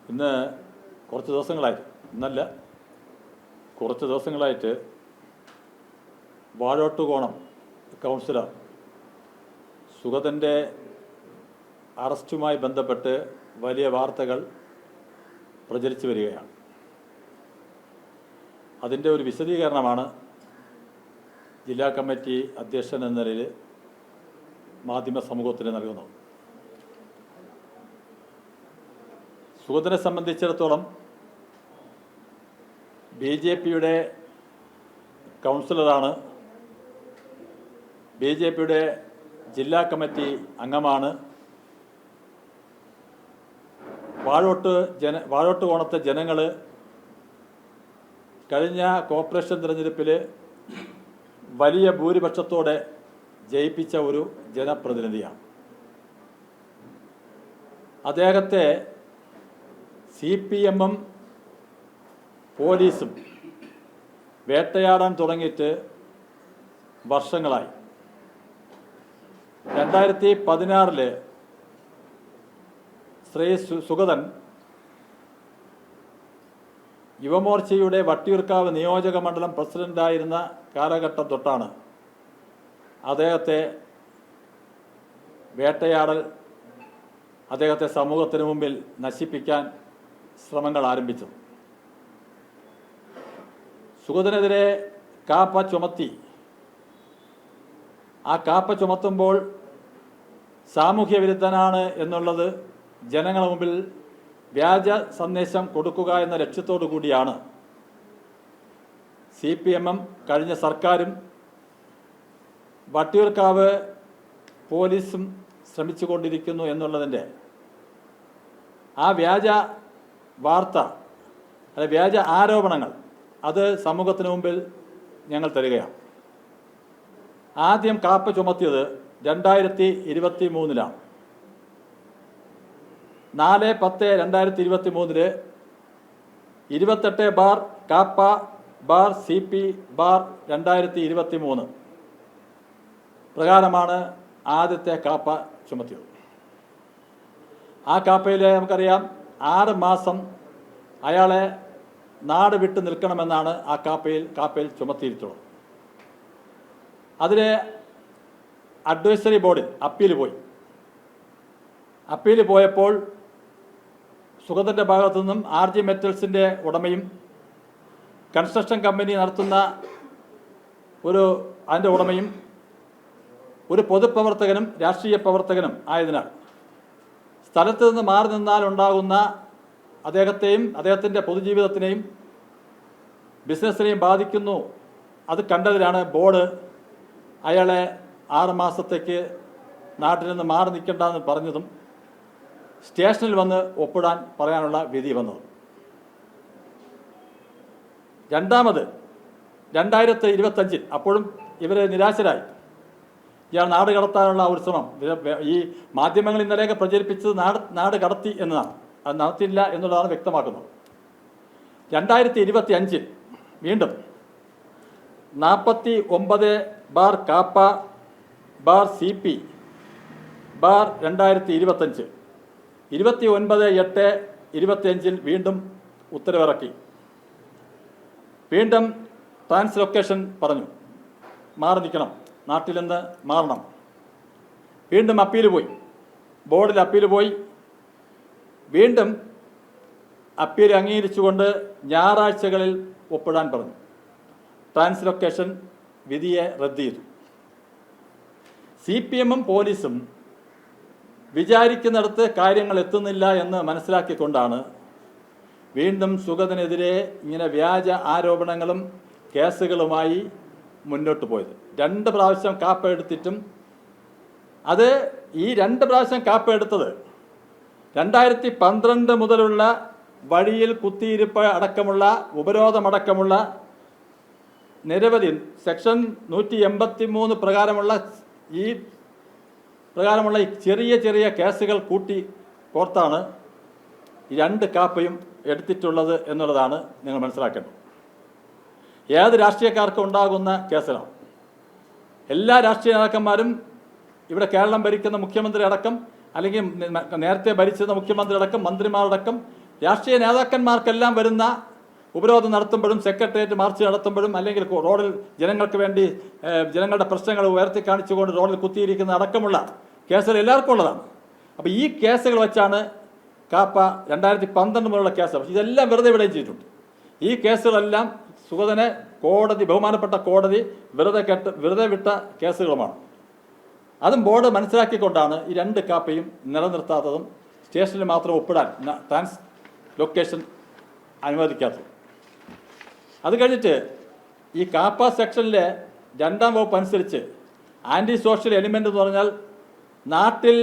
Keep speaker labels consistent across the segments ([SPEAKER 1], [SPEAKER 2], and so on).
[SPEAKER 1] ഇന്ന് കുറച്ച് ദിവസങ്ങളായിട്ട് വാഴോട്ടുകോണം കൗൺസിലർ സുഗതൻ്റെ അറസ്റ്റുമായി ബന്ധപ്പെട്ട് വലിയ വാർത്തകൾ പ്രചരിച്ചു വരികയാണ്. അതിൻ്റെ ഒരു വിശദീകരണമാണ് ജില്ലാ കമ്മിറ്റി അധ്യക്ഷൻ എന്ന നിലയിൽ മാധ്യമ സമൂഹത്തിന് നൽകുന്നത്. സുഗതനെ സംബന്ധിച്ചിടത്തോളം BJPയുടെ കൗൺസിലറാണ്, BJPയുടെ ജില്ലാ കമ്മിറ്റി അംഗമാണ്. വാഴോട്ടുകോണത്തെ ജനങ്ങൾ കഴിഞ്ഞ കോർപ്പറേഷൻ തിരഞ്ഞെടുപ്പിൽ വലിയ ഭൂരിപക്ഷത്തോടെ ജയിപ്പിച്ച ഒരു ജനപ്രതിനിധിയാണ്. അദ്ദേഹത്തെ CPM പോലീസും വേട്ടയാടാൻ തുടങ്ങിയിട്ട് വർഷങ്ങളായി. 2016 ശ്രീ സുഗതൻ യുവമോർച്ചയുടെ വട്ടിയൂർക്കാവ് നിയോജക മണ്ഡലം പ്രസിഡൻ്റായിരുന്ന കാലഘട്ടം തൊട്ടാണ് അദ്ദേഹത്തെ വേട്ടയാടൽ, അദ്ദേഹത്തെ സമൂഹത്തിന് മുമ്പിൽ നശിപ്പിക്കാൻ ശ്രമങ്ങൾ ആരംഭിച്ചു. സുഗതനെതിരെ കാപ്പ ചുമത്തി. ആ കാപ്പ ചുമത്തുമ്പോൾ സാമൂഹ്യ വിരുദ്ധനാണ് എന്നുള്ളത് ജനങ്ങളുടെ മുമ്പിൽ വ്യാജ സന്ദേശം കൊടുക്കുക എന്ന ലക്ഷ്യത്തോടു കൂടിയാണ് CPM കഴിഞ്ഞ സർക്കാരും വട്ടിയൂർക്കാവ് പോലീസും ശ്രമിച്ചുകൊണ്ടിരിക്കുന്നു എന്നുള്ളതിൻ്റെ ആ വ്യാജ വാർത്ത, അല്ലെ വ്യാജ ആരോപണങ്ങൾ, അത് സമൂഹത്തിന് മുമ്പിൽ ഞങ്ങൾ തരികയാണ്. ആദ്യം കാപ്പ ചുമത്തിയത് 2023 4/10/2023 28/CP/2023 പ്രകാരമാണ് ആദ്യത്തെ കാപ്പ ചുമത്തിയത്. ആ കാപ്പയിൽ നമുക്കറിയാം 6 മാസം അയാളെ നാട് വിട്ട് നിൽക്കണമെന്നാണ് ആ കാപ്പയിൽ ചുമത്തിയിട്ടുള്ളത്. അതിലെ അഡ്വൈസറി ബോർഡിൽ അപ്പീൽ പോയപ്പോൾ സുഗതൻ്റെ ഭാഗത്തു നിന്നും RG മെറ്റൽസിൻ്റെ ഉടമയും കൺസ്ട്രക്ഷൻ കമ്പനി നടത്തുന്ന അതിൻ്റെ ഉടമയും ഒരു പൊതുപ്രവർത്തകനും രാഷ്ട്രീയ പ്രവർത്തകനും ആയതിനാൽ സ്ഥലത്ത് നിന്ന് മാറി നിന്നാൽ ഉണ്ടാകുന്ന അദ്ദേഹത്തെയും അദ്ദേഹത്തിൻ്റെ പൊതുജീവിതത്തിനെയും ബിസിനസ്സിനെയും ബാധിക്കുന്നു. അത് കണ്ടതിലാണ് ബോർഡ് അയാളെ 6 മാസത്തേക്ക് നാട്ടിൽ നിന്ന് മാറി നിൽക്കേണ്ടെന്ന് പറഞ്ഞതും സ്റ്റേഷനിൽ വന്ന് ഒപ്പിടാൻ പറയാനുള്ള വിധി വന്നത്. രണ്ടാമത് 2025 അപ്പോഴും ഇവർ നിരാശരായി. ഇയാൾ നാട് കടത്താനുള്ള ഒരു ശ്രമം, ഈ മാധ്യമങ്ങൾ ഇന്നലെയൊക്കെ പ്രചരിപ്പിച്ചത് നാട് കടത്തി എന്നതാണ്. അത് നടത്തില്ല എന്നുള്ളതാണ് വ്യക്തമാക്കുന്നത്. 2025 വീണ്ടും 49/CP/2025 29/8/25 വീണ്ടും ഉത്തരവിറക്കി. വീണ്ടും ട്രാൻസ്ലൊക്കേഷൻ പറഞ്ഞു, മാറി നിൽക്കണം, നാട്ടിൽ നിന്ന് മാറണം. വീണ്ടും ബോർഡിൽ അപ്പീൽ പോയി. വീണ്ടും അപ്പീൽ അംഗീകരിച്ചുകൊണ്ട് ഞായറാഴ്ചകളിൽ ഒപ്പിടാൻ പറഞ്ഞു. ട്രാൻസ്ലൊക്കേഷൻ വിധിയെ റദ്ദ് ചെയ്തു. CPM പോലീസും വിചാരിക്കുന്നിടത്ത് കാര്യങ്ങൾ എത്തുന്നില്ല എന്ന് മനസ്സിലാക്കിക്കൊണ്ടാണ് വീണ്ടും സുഗതനെതിരെ ഇങ്ങനെ വ്യാജ ആരോപണങ്ങളും കേസുകളുമായി മുന്നോട്ട് പോയത്. 2 പ്രാവശ്യം കാപ്പ എടുത്തിട്ടും അത് ഈ 2 പ്രാവശ്യം കാപ്പ എടുത്തത് 2012 മുതലുള്ള വഴിയിൽ കുത്തിയിരിപ്പ് അടക്കമുള്ള ഉപരോധമടക്കമുള്ള നിരവധി സെക്ഷൻ 183 പ്രകാരമുള്ള ചെറിയ കേസുകൾ കൂട്ടി കോർത്താണ് ഈ 2 കാപ്പയും എടുത്തിട്ടുള്ളത് എന്നുള്ളതാണ് നിങ്ങൾ മനസ്സിലാക്കേണ്ടത്. ഏത് രാഷ്ട്രീയക്കാർക്കും ഉണ്ടാകുന്ന കേസിലാണ്. എല്ലാ രാഷ്ട്രീയ നേതാക്കന്മാരും ഇവിടെ കേരളം ഭരിക്കുന്ന മുഖ്യമന്ത്രി അടക്കം, അല്ലെങ്കിൽ നേരത്തെ ഭരിച്ചിരുന്ന മുഖ്യമന്ത്രി അടക്കം, മന്ത്രിമാരടക്കം രാഷ്ട്രീയ നേതാക്കന്മാർക്കെല്ലാം വരുന്ന ഉപരോധം നടത്തുമ്പോഴും സെക്രട്ടേറിയറ്റ് മാർച്ച് നടത്തുമ്പോഴും അല്ലെങ്കിൽ റോഡിൽ ജനങ്ങൾക്ക് വേണ്ടി ജനങ്ങളുടെ പ്രശ്നങ്ങൾ ഉയർത്തി കാണിച്ചുകൊണ്ട് റോഡിൽ കുത്തിയിരിക്കുന്ന അടക്കമുള്ള കേസുകൾ എല്ലാവർക്കും ഉള്ളതാണ്. അപ്പോൾ ഈ കേസുകൾ വെച്ചാണ് കാപ്പ 2012 മുതലുള്ള കേസ്, പക്ഷേ ഇതെല്ലാം വെറുതെ വിടുകയും ചെയ്തിട്ടുണ്ട്. ഈ കേസുകളെല്ലാം സുഗതനെ ബഹുമാനപ്പെട്ട കോടതി വെറുതെ വിട്ട കേസുകളുമാണ്. അതും ബോർഡ് മനസ്സിലാക്കിക്കൊണ്ടാണ് ഈ 2 കാപ്പയും നിലനിർത്താത്തതും സ്റ്റേഷനിൽ മാത്രം ഒപ്പിടാൻ ട്രാൻസ് ലൊക്കേഷൻ അനുവദിക്കാത്തതും. അത് കഴിഞ്ഞിട്ട് ഈ കാപ്പ സെക്ഷനിലെ 2ാം വകുപ്പ് അനുസരിച്ച് ആൻറ്റി സോഷ്യൽ എലിമെൻ്റ് എന്ന് പറഞ്ഞാൽ നാട്ടിൽ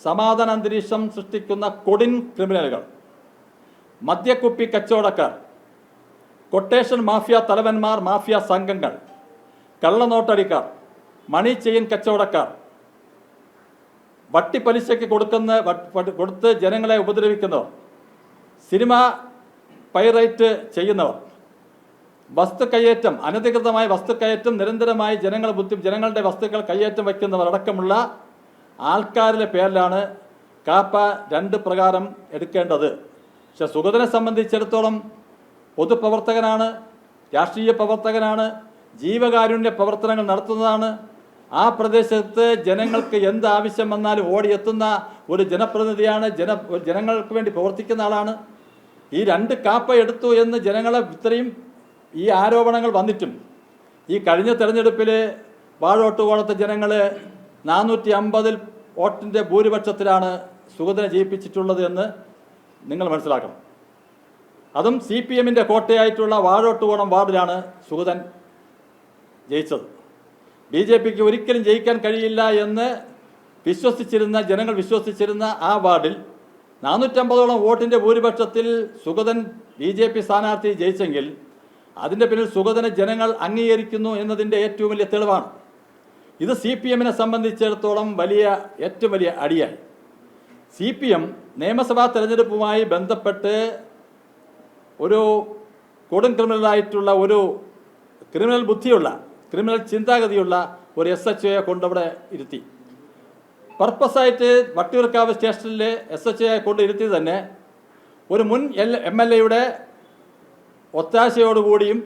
[SPEAKER 1] സമാധാന അന്തരീക്ഷം സൃഷ്ടിക്കുന്ന കൊടും ക്രിമിനലുകൾ, മദ്യക്കുപ്പി കച്ചവടക്കാർ, കൊട്ടേഷൻ മാഫിയ തലവന്മാർ, മാഫിയ സംഘങ്ങൾ, കള്ളനോട്ടടിക്കാർ, മണി ചെയിൻ കച്ചവടക്കാർ, വട്ടിപ്പലിശയ്ക്ക് കൊടുത്ത് ജനങ്ങളെ ഉപദ്രവിക്കുന്നവർ, സിനിമ പൈറേറ്റ് ചെയ്യുന്നവർ, വസ്തുക്കയ്യേറ്റം, അനധികൃതമായ വസ്തുക്കയറ്റം, നിരന്തരമായി ജനങ്ങളുടെ വസ്തുക്കൾ കയ്യേറ്റം വയ്ക്കുന്നവർ അടക്കമുള്ള ആൾക്കാരുടെ പേരിലാണ് കാപ്പ 2 പ്രകാരം എടുക്കേണ്ടത്. പക്ഷെ സുഗതനെ സംബന്ധിച്ചിടത്തോളം പൊതുപ്രവർത്തകനാണ്, രാഷ്ട്രീയ പ്രവർത്തകനാണ്, ജീവകാരുണ്യ പ്രവർത്തനങ്ങൾ നടത്തുന്നതാണ്. ആ പ്രദേശത്ത് ജനങ്ങൾക്ക് എന്ത് ആവശ്യം വന്നാലും ഓടിയെത്തുന്ന ഒരു ജനപ്രതിനിധിയാണ്, ജനങ്ങൾക്ക് വേണ്ടി പ്രവർത്തിക്കുന്ന ആളാണ്. ഈ 2 കാപ്പ എടുത്തു എന്ന് ജനങ്ങളെ ഇത്രയും ഈ ആരോപണങ്ങൾ വന്നിട്ടും ഈ കഴിഞ്ഞ തെരഞ്ഞെടുപ്പിൽ വാഴോട്ടുകോണത്തെ ജനങ്ങൾ 450 വോട്ടിൻ്റെ ഭൂരിപക്ഷത്തിലാണ് സുഗതനെ ജയിപ്പിച്ചിട്ടുള്ളത് എന്ന് നിങ്ങൾ മനസ്സിലാക്കണം. അതും CPM-ൻ്റെ കോട്ടയായിട്ടുള്ള വാഴോട്ടുകോണം വാർഡിലാണ് സുഗതൻ ജയിച്ചത്. BJP-ക്ക് ഒരിക്കലും ജയിക്കാൻ കഴിയില്ല എന്ന് ജനങ്ങൾ വിശ്വസിച്ചിരുന്ന ആ വാർഡിൽ 450ഓളം വോട്ടിൻ്റെ ഭൂരിപക്ഷത്തിൽ സുഗതൻ BJP സ്ഥാനാർത്ഥി ജയിച്ചെങ്കിൽ അതിൻ്റെ പിന്നിൽ സുഗതനെ ജനങ്ങൾ അംഗീകരിക്കുന്നു എന്നതിൻ്റെ ഏറ്റവും വലിയ തെളിവാണ്. ഇത് CPM-നെ സംബന്ധിച്ചിടത്തോളം ഏറ്റവും വലിയ അടിയായി. CPM നിയമസഭാ തെരഞ്ഞെടുപ്പുമായി ബന്ധപ്പെട്ട് ഒരു കൊടും ക്രിമിനലായിട്ടുള്ള ഒരു ക്രിമിനൽ ബുദ്ധിയുള്ള ക്രിമിനൽ ചിന്താഗതിയുള്ള ഒരു SHOയെ കൊണ്ടവിടെ ഇരുത്തി. പർപ്പസായിട്ട് വട്ടിയൂർക്കാവ് സ്റ്റേഷനിലെ SHOയെ കൊണ്ട് ഇരുത്തി തന്നെ ഒരു മുൻ MLA-യുടെ ഒത്താശയോടുകൂടിയും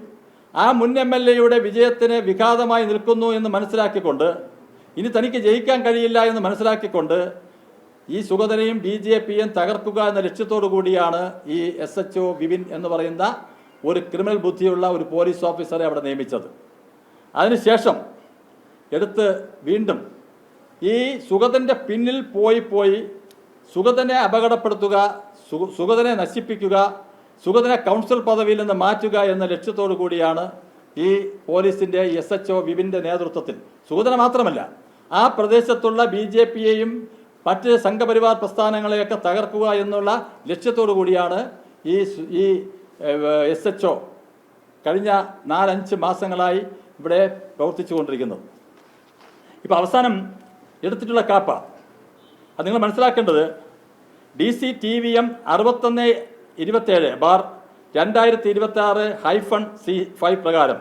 [SPEAKER 1] ആ മുൻ MLA-യുടെ വിജയത്തിന് വിഘാതമായി നിൽക്കുന്നു എന്ന് മനസ്സിലാക്കിക്കൊണ്ട്, ഇനി തനിക്ക് ജയിക്കാൻ കഴിയില്ല എന്ന് മനസ്സിലാക്കിക്കൊണ്ട് ഈ സുഗതനെയും BJP-യും തകർക്കുക എന്ന ലക്ഷ്യത്തോടു കൂടിയാണ് ഈ SHO വിപിൻ എന്ന് പറയുന്ന ഒരു ക്രിമിനൽ ബുദ്ധിയുള്ള ഒരു പോലീസ് ഓഫീസറെ അവിടെ നിയമിച്ചത്. അതിനുശേഷം വീണ്ടും ഈ സുഗതൻ്റെ പിന്നിൽ പോയി സുഗതനെ അപകടപ്പെടുത്തുക, സുഗതനെ നശിപ്പിക്കുക, സുഗതനെ കൗൺസിൽ പദവിയിൽ നിന്ന് മാറ്റുക എന്ന ലക്ഷ്യത്തോടു കൂടിയാണ് ഈ പോലീസിൻ്റെ SHO വിപിൻ്റെ നേതൃത്വത്തിൽ സുഗതനെ മാത്രമല്ല ആ പ്രദേശത്തുള്ള BJP-യെയും മറ്റ് സംഘപരിവാർ പ്രസ്ഥാനങ്ങളെയൊക്കെ തകർക്കുക എന്നുള്ള ലക്ഷ്യത്തോടു കൂടിയാണ് ഈ SHO കഴിഞ്ഞ 4-5 മാസങ്ങളായി ഇവിടെ പ്രവർത്തിച്ചു കൊണ്ടിരിക്കുന്നത്. ഇപ്പോൾ അവസാനം എടുത്തിട്ടുള്ള കാപ്പ അത് നിങ്ങൾ മനസ്സിലാക്കേണ്ടത് DC-TVM 6127/2026-C5 പ്രകാരം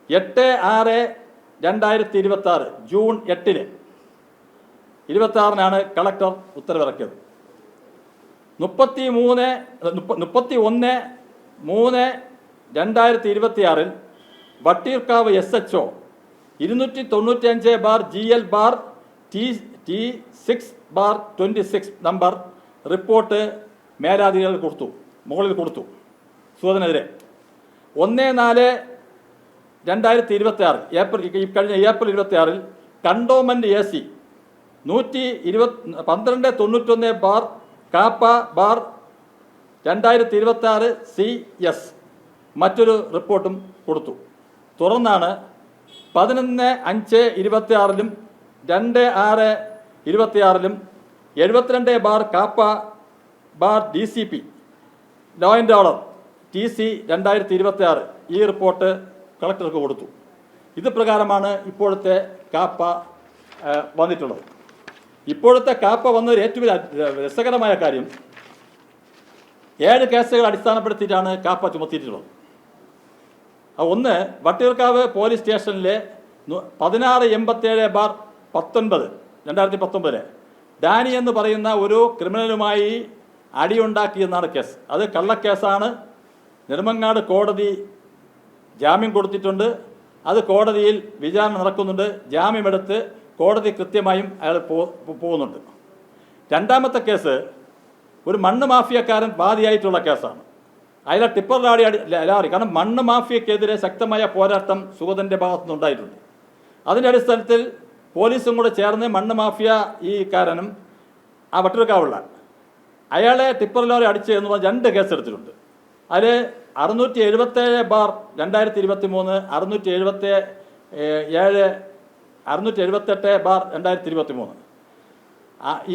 [SPEAKER 1] 8/6/2026 ജൂൺ 8-ന് 26-നാണ് കളക്ടർ ഉത്തരവിറക്കിയത്. 31/3/2026 Vattiyoorkavu SHO 295/GL/T6/26 number report മേലാധികാരികൾ മുകളിൽ കൊടുത്തു സുഗതനെതിരെ. 1/4/2026 കഴിഞ്ഞ ഏപ്രിൽ 26 കണ്ടോൺമെൻറ്റ് AC 112/12/Kappa/2026 മറ്റൊരു റിപ്പോർട്ടും കൊടുത്തു. തുടർന്നാണ് 11/5/26 2/6/26 72/Kappa/DCP law and order TC 2026 ഈ റിപ്പോർട്ട് കളക്ടർക്ക് കൊടുത്തു. ഇത് പ്രകാരമാണ് ഇപ്പോഴത്തെ കാപ്പ വന്നിട്ടുള്ളത്. ഇപ്പോഴത്തെ കാപ്പ വന്നൊരു ഏറ്റവും രസകരമായ കാര്യം 7 കേസുകൾ അടിസ്ഥാനപ്പെടുത്തിയിട്ടാണ് കാപ്പ ചുമത്തിയിട്ടുള്ളത്. ഒന്ന് വട്ടിയൂർക്കാവ് പോലീസ് സ്റ്റേഷനിലെ 1687/19 2019 ഡാനി എന്ന് പറയുന്ന ഒരു ക്രിമിനലുമായി അടിയുണ്ടാക്കിയെന്നാണ് കേസ്. അത് കള്ളക്കേസാണ്. നെടുമങ്ങാട് കോടതി ജാമ്യം കൊടുത്തിട്ടുണ്ട്. അത് കോടതിയിൽ വിചാരണ നടക്കുന്നുണ്ട്. ജാമ്യമെടുത്ത് കോടതി കൃത്യമായും അയാൾ പോകുന്നുണ്ട്. രണ്ടാമത്തെ കേസ് ഒരു മണ്ണ് മാഫിയക്കാരൻ വാദിയായിട്ടുള്ള കേസാണ്. അയാളെ ടിപ്പർ ലാറി കാരണം മണ്ണ് മാഫിയക്കെതിരെ ശക്തമായ പോരാട്ടം സുഗതൻ്റെ ഭാഗത്തുനിന്നുണ്ടായിട്ടുണ്ട്. അതിൻ്റെ അടിസ്ഥാനത്തിൽ പോലീസും കൂടെ ചേർന്ന് മണ്ണ് മാഫിയ ഈ കാരനും ആ വട്ടിയൂർക്കാവുള്ള അയാളെ ടിപ്പർ ലോറി അടിച്ച് എന്ന് പറഞ്ഞ 2 കേസെടുത്തിട്ടുണ്ട്. അതിൽ 677/2023, 678/2023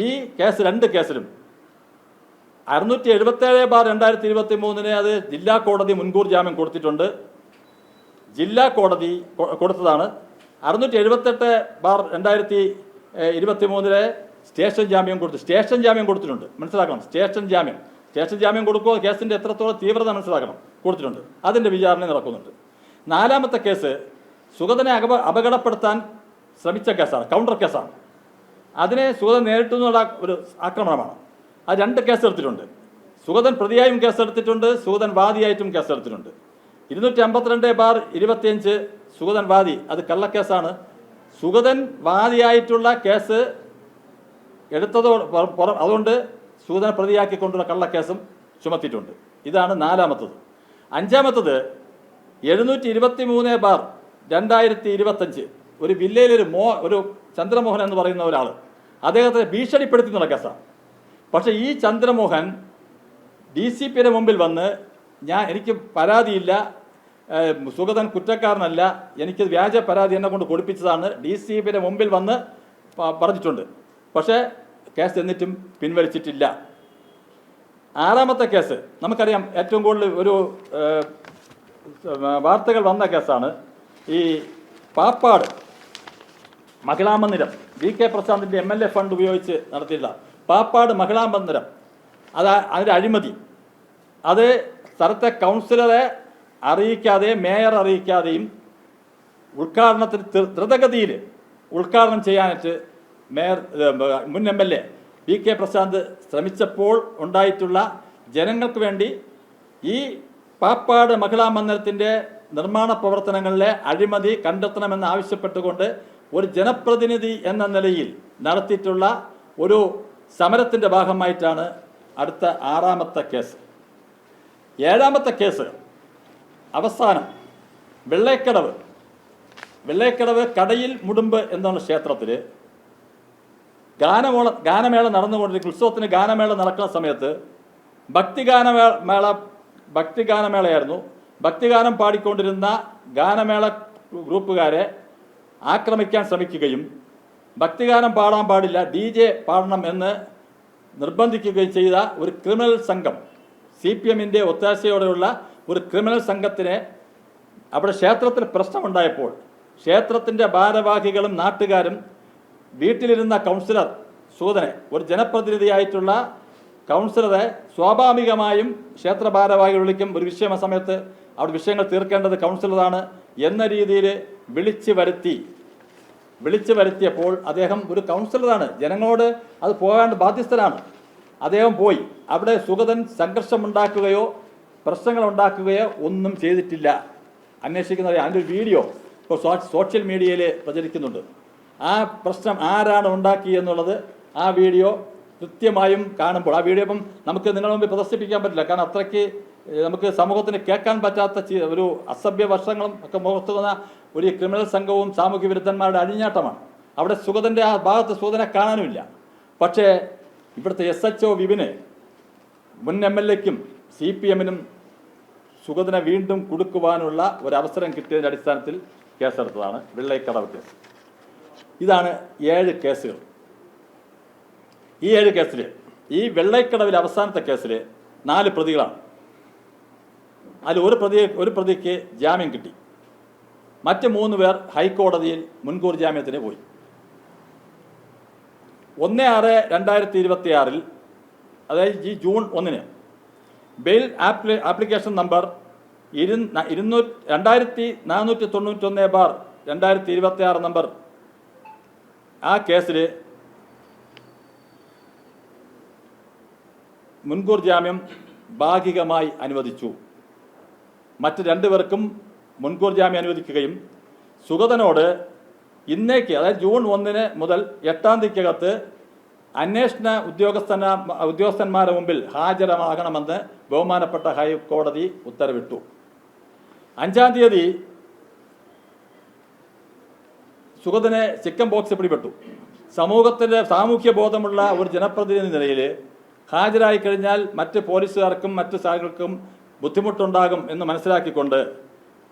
[SPEAKER 1] ഈ കേസ് 2 കേസിലും 677/2023 അത് ജില്ലാ കോടതി മുൻകൂർ ജാമ്യം കൊടുത്തിട്ടുണ്ട്. ജില്ലാ കോടതി കൊടുത്തതാണ്. 678/2023 സ്റ്റേഷൻ ജാമ്യം കൊടുത്തിട്ടുണ്ട്. മനസ്സിലാക്കണം, സ്റ്റേഷൻ ജാമ്യം കൊടുക്കുക. കേസിൻ്റെ എത്രത്തോളം തീവ്രത മനസ്സിലാക്കണം, കൊടുത്തിട്ടുണ്ട്. അതിൻ്റെ വിചാരണ നടക്കുന്നുണ്ട്. 4ാമത്തെ കേസ് സുഗതനെ അപകടപ്പെടുത്താൻ ശ്രമിച്ച കേസാണ്, കൗണ്ടർ കേസാണ്. അതിനെ സുഗതൻ നേരിട്ടുള്ള ഒരു ആക്രമണമാണ്. ആ 2 കേസെടുത്തിട്ടുണ്ട്. സുഗതൻ പ്രതിയായും കേസെടുത്തിട്ടുണ്ട്, സുഗതൻ വാദിയായിട്ടും കേസെടുത്തിട്ടുണ്ട്. 252/25 സുഗതൻ വാദി, അത് കള്ളക്കേസാണ്. സുഗതൻ വാദിയായിട്ടുള്ള കേസ് അതുകൊണ്ട് സുഗതനെ പ്രതിയാക്കിക്കൊണ്ടുള്ള കള്ളക്കേസും ചുമത്തിയിട്ടുണ്ട്. ഇതാണ് 4ാമത്തത്. 5ാമത്തത് 723/2025 ഒരു വില്ലയിലൊരു ഒരു ചന്ദ്രമോഹൻ എന്ന് പറയുന്ന ഒരാൾ അദ്ദേഹത്തെ ഭീഷണിപ്പെടുത്തിയുള്ള കേസാണ്. പക്ഷേ ഈ ചന്ദ്രമോഹൻ DCPയുടെ മുമ്പിൽ വന്ന് എനിക്ക് പരാതിയില്ല, സുഗതൻ കുറ്റക്കാരനല്ല, എനിക്ക് വ്യാജ പരാതി എന്നെ കൊണ്ട് കൊടുപ്പിച്ചതാണ് DCPയുടെ മുമ്പിൽ വന്ന് പറഞ്ഞിട്ടുണ്ട്. പക്ഷേ കേസ് എന്നിട്ടും പിൻവലിച്ചിട്ടില്ല. 6ാമത്തെ കേസ് നമുക്കറിയാം, ഏറ്റവും കൂടുതൽ ഒരു വാർത്തകൾ വന്ന കേസാണ് ഈ പാപ്പാട് മഹിളാ മന്ദിരം. VK പ്രശാന്തിൻ്റെ MLA ഫണ്ട് ഉപയോഗിച്ച് നടത്തിയില്ല പാപ്പാട് മഹിളാ മന്ദിരം. അതിൻ്റെ അഴിമതി, അത് സ്ഥലത്തെ കൗൺസിലറെ അറിയിക്കാതെ മേയർ അറിയിക്കാതെയും ഉദ്ഘാടനത്തിന് ദ്രുതഗതിയിൽ ഉദ്ഘാടനം ചെയ്യാനായിട്ട് മുൻ MLA VK പ്രശാന്ത് ശ്രമിച്ചപ്പോൾ ഉണ്ടായിട്ടുള്ള ജനങ്ങൾക്ക് വേണ്ടി ഈ പാപ്പാട് മഹിളാ മന്ദിരത്തിൻ്റെ നിർമ്മാണ പ്രവർത്തനങ്ങളിലെ അഴിമതി കണ്ടെത്തണമെന്ന് ആവശ്യപ്പെട്ടുകൊണ്ട് ഒരു ജനപ്രതിനിധി എന്ന നിലയിൽ നടത്തിയിട്ടുള്ള ഒരു സമരത്തിൻ്റെ ഭാഗമായിട്ടാണ് അടുത്ത 6ാമത്തെ കേസ്. 7ാമത്തെ കേസ് അവസാനം വെള്ളേക്കടവ് കടയിൽ മുടുമ്പ് എന്നുള്ള ക്ഷേത്രത്തിൽ ഗാനമേള നടന്നുകൊണ്ടിരിക്കുന്ന ഉത്സവത്തിന് ഗാനമേള നടക്കുന്ന സമയത്ത് ഭക്തിഗാനമേളയായിരുന്നു. ഭക്തിഗാനം പാടിക്കൊണ്ടിരുന്ന ഗാനമേള ഗ്രൂപ്പുകാരെ ആക്രമിക്കാൻ ശ്രമിക്കുകയും ഭക്തിഗാനം പാടാൻ പാടില്ല, DJ പാടണം എന്ന് നിർബന്ധിക്കുകയും ചെയ്ത ഒരു ക്രിമിനൽ സംഘം, CPMൻ്റെ ഒത്താശയോടെയുള്ള ഒരു ക്രിമിനൽ സംഘത്തിനെ അവിടെ ക്ഷേത്രത്തിൽ പ്രശ്നമുണ്ടായപ്പോൾ ക്ഷേത്രത്തിൻ്റെ ഭാരവാഹികളും നാട്ടുകാരും വീട്ടിലിരുന്ന കൗൺസിലർ സുഗതനെ, ഒരു ജനപ്രതിനിധിയായിട്ടുള്ള കൗൺസിലറെ സ്വാഭാവികമായും ക്ഷേത്ര ഭാരവാഹികൾ വിളിക്കും, ഒരു വിഷയമ സമയത്ത് അവിടെ വിഷയങ്ങൾ തീർക്കേണ്ടത് കൗൺസിലറാണ് എന്ന രീതിയിൽ വിളിച്ചു വരുത്തിയപ്പോൾ അദ്ദേഹം ഒരു കൗൺസിലറാണ്, ജനങ്ങളോട് അത് പോകാണ്ട് ബാധ്യസ്ഥനാണ്. അദ്ദേഹം പോയി അവിടെ സുഗതൻ സംഘർഷമുണ്ടാക്കുകയോ പ്രശ്നങ്ങളുണ്ടാക്കുകയോ ഒന്നും ചെയ്തിട്ടില്ല. അന്വേഷിക്കുന്നത് അതിൻ്റെ ഒരു വീഡിയോ ഇപ്പോൾ സോഷ്യൽ മീഡിയയിൽ പ്രചരിക്കുന്നുണ്ട്. ആ പ്രശ്നം ആരാണ് ഉണ്ടാക്കിയെന്നുള്ളത് ആ വീഡിയോ കൃത്യമായും കാണുമ്പോൾ, ആ വീഡിയോ ഇപ്പം നമുക്ക് നിങ്ങളുടെ മുമ്പിൽ പ്രദർശിപ്പിക്കാൻ പറ്റില്ല, കാരണം അത്രയ്ക്ക് നമുക്ക് സമൂഹത്തിന് കേൾക്കാൻ പറ്റാത്ത ഒരു അസഭ്യ വർഷങ്ങളും ഒക്കെ മുഖത്തുന്ന ഒരു ക്രിമിനൽ സംഘവും സാമൂഹ്യ വിരുദ്ധന്മാരുടെ അഴിഞ്ഞാട്ടമാണ്. അവിടെ സുഗതൻ്റെ ആ ഭാഗത്ത് സുഗതനെ കാണാനുമില്ല. പക്ഷേ ഇവിടുത്തെ SHO വിപിന് മുൻ MLAക്കും CPMനും സുഗതനെ വീണ്ടും കൊടുക്കുവാനുള്ള ഒരവസരം കിട്ടിയതിൻ്റെ അടിസ്ഥാനത്തിൽ കേസെടുത്തതാണ് വെള്ളേക്കടവ് കേസ്. ഇതാണ് 7 കേസുകൾ. ഈ 7 കേസിൽ ഈ വെള്ളേക്കടവിലെ അവസാനത്തെ കേസിൽ 4 പ്രതികളാണ്. അതിൽ ഒരു പ്രതിക്ക് ജാമ്യം കിട്ടി. മറ്റ് 3 പേർ ഹൈക്കോടതിയിൽ മുൻകൂർ ജാമ്യത്തിന് പോയി. 1/6/2026 അതായത് ഈ June 1 bail application number 2491/2026 number ആ കേസിൽ മുൻകൂർ ജാമ്യം ഭാഗികമായി അനുവദിച്ചു. മറ്റ് 2 പേർക്കും മുൻകൂർ ജാമ്യം അനുവദിക്കുകയും സുഗതനോട് ഇന്നേക്ക്, അതായത് ജൂൺ 1 മുതൽ 8 തീയതിക്കകത്ത് അന്വേഷണ ഉദ്യോഗസ്ഥന്മാരുടെ മുമ്പിൽ ഹാജരാകണമെന്ന് ബഹുമാനപ്പെട്ട ഹൈക്കോടതി ഉത്തരവിട്ടു. 5 തീയതി സുഗതനെ ചിക്കൻ ബോക്സ് പിടിപെട്ടു. സമൂഹത്തിൻ്റെ സാമൂഹ്യ ബോധമുള്ള ഒരു ജനപ്രതിനിധി നിലയിൽ ഹാജരായി കഴിഞ്ഞാൽ മറ്റ് പോലീസുകാർക്കും മറ്റ് സാഹചര്യങ്ങൾക്കും ബുദ്ധിമുട്ടുണ്ടാകും എന്ന് മനസ്സിലാക്കിക്കൊണ്ട്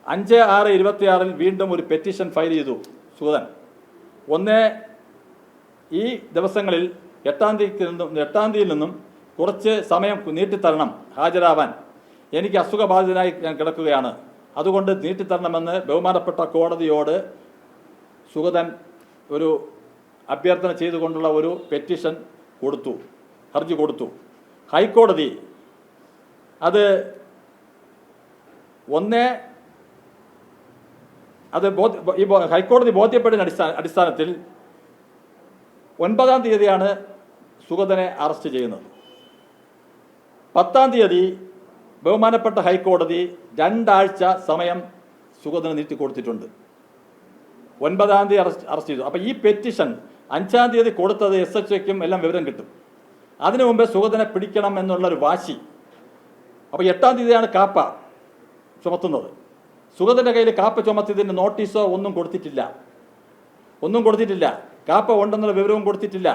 [SPEAKER 1] 5/6/26 വീണ്ടും ഒരു പെറ്റീഷൻ ഫയൽ ചെയ്തു സുഗതൻ. ഈ ദിവസങ്ങളിൽ 8 തീയതിയിൽ നിന്നും കുറച്ച് സമയം നീട്ടിത്തരണം ഹാജരാവാൻ, എനിക്ക് അസുഖബാധിതനായി ഞാൻ കിടക്കുകയാണ്, അതുകൊണ്ട് നീട്ടിത്തരണമെന്ന് ബഹുമാനപ്പെട്ട കോടതിയോട് സുഗതൻ ഒരു അഭ്യർത്ഥന ചെയ്തുകൊണ്ടുള്ള ഒരു പെറ്റീഷൻ ഹർജി കൊടുത്തു. ഹൈക്കോടതി അത് ഹൈക്കോടതി ബോധ്യപ്പെടുന്ന അടിസ്ഥാനത്തിൽ 9 തീയതിയാണ് സുഗതനെ അറസ്റ്റ് ചെയ്യുന്നത്. 10 തീയതി ബഹുമാനപ്പെട്ട ഹൈക്കോടതി 2 ആഴ്ച സമയം സുഗതന് നീട്ടിക്കൊടുത്തിട്ടുണ്ട്. 9 തീയതി അറസ്റ്റ് ചെയ്തു. അപ്പോൾ ഈ പെറ്റീഷൻ 5 തീയതി കൊടുത്തത് SHOയ്ക്കും എല്ലാം വിവരം കിട്ടും. അതിനു മുമ്പേ സുഗതനെ പിടിക്കണം എന്നുള്ളൊരു വാശി. അപ്പോൾ 8 തീയതിയാണ് കാപ്പ ചുമത്തുന്നത്. സുഗതൻ്റെ കയ്യിൽ കാപ്പ ചുമത്തിയതിൻ്റെ നോട്ടീസോ ഒന്നും കൊടുത്തിട്ടില്ല. കാപ്പ ഉണ്ടെന്നുള്ള വിവരവും കൊടുത്തിട്ടില്ല.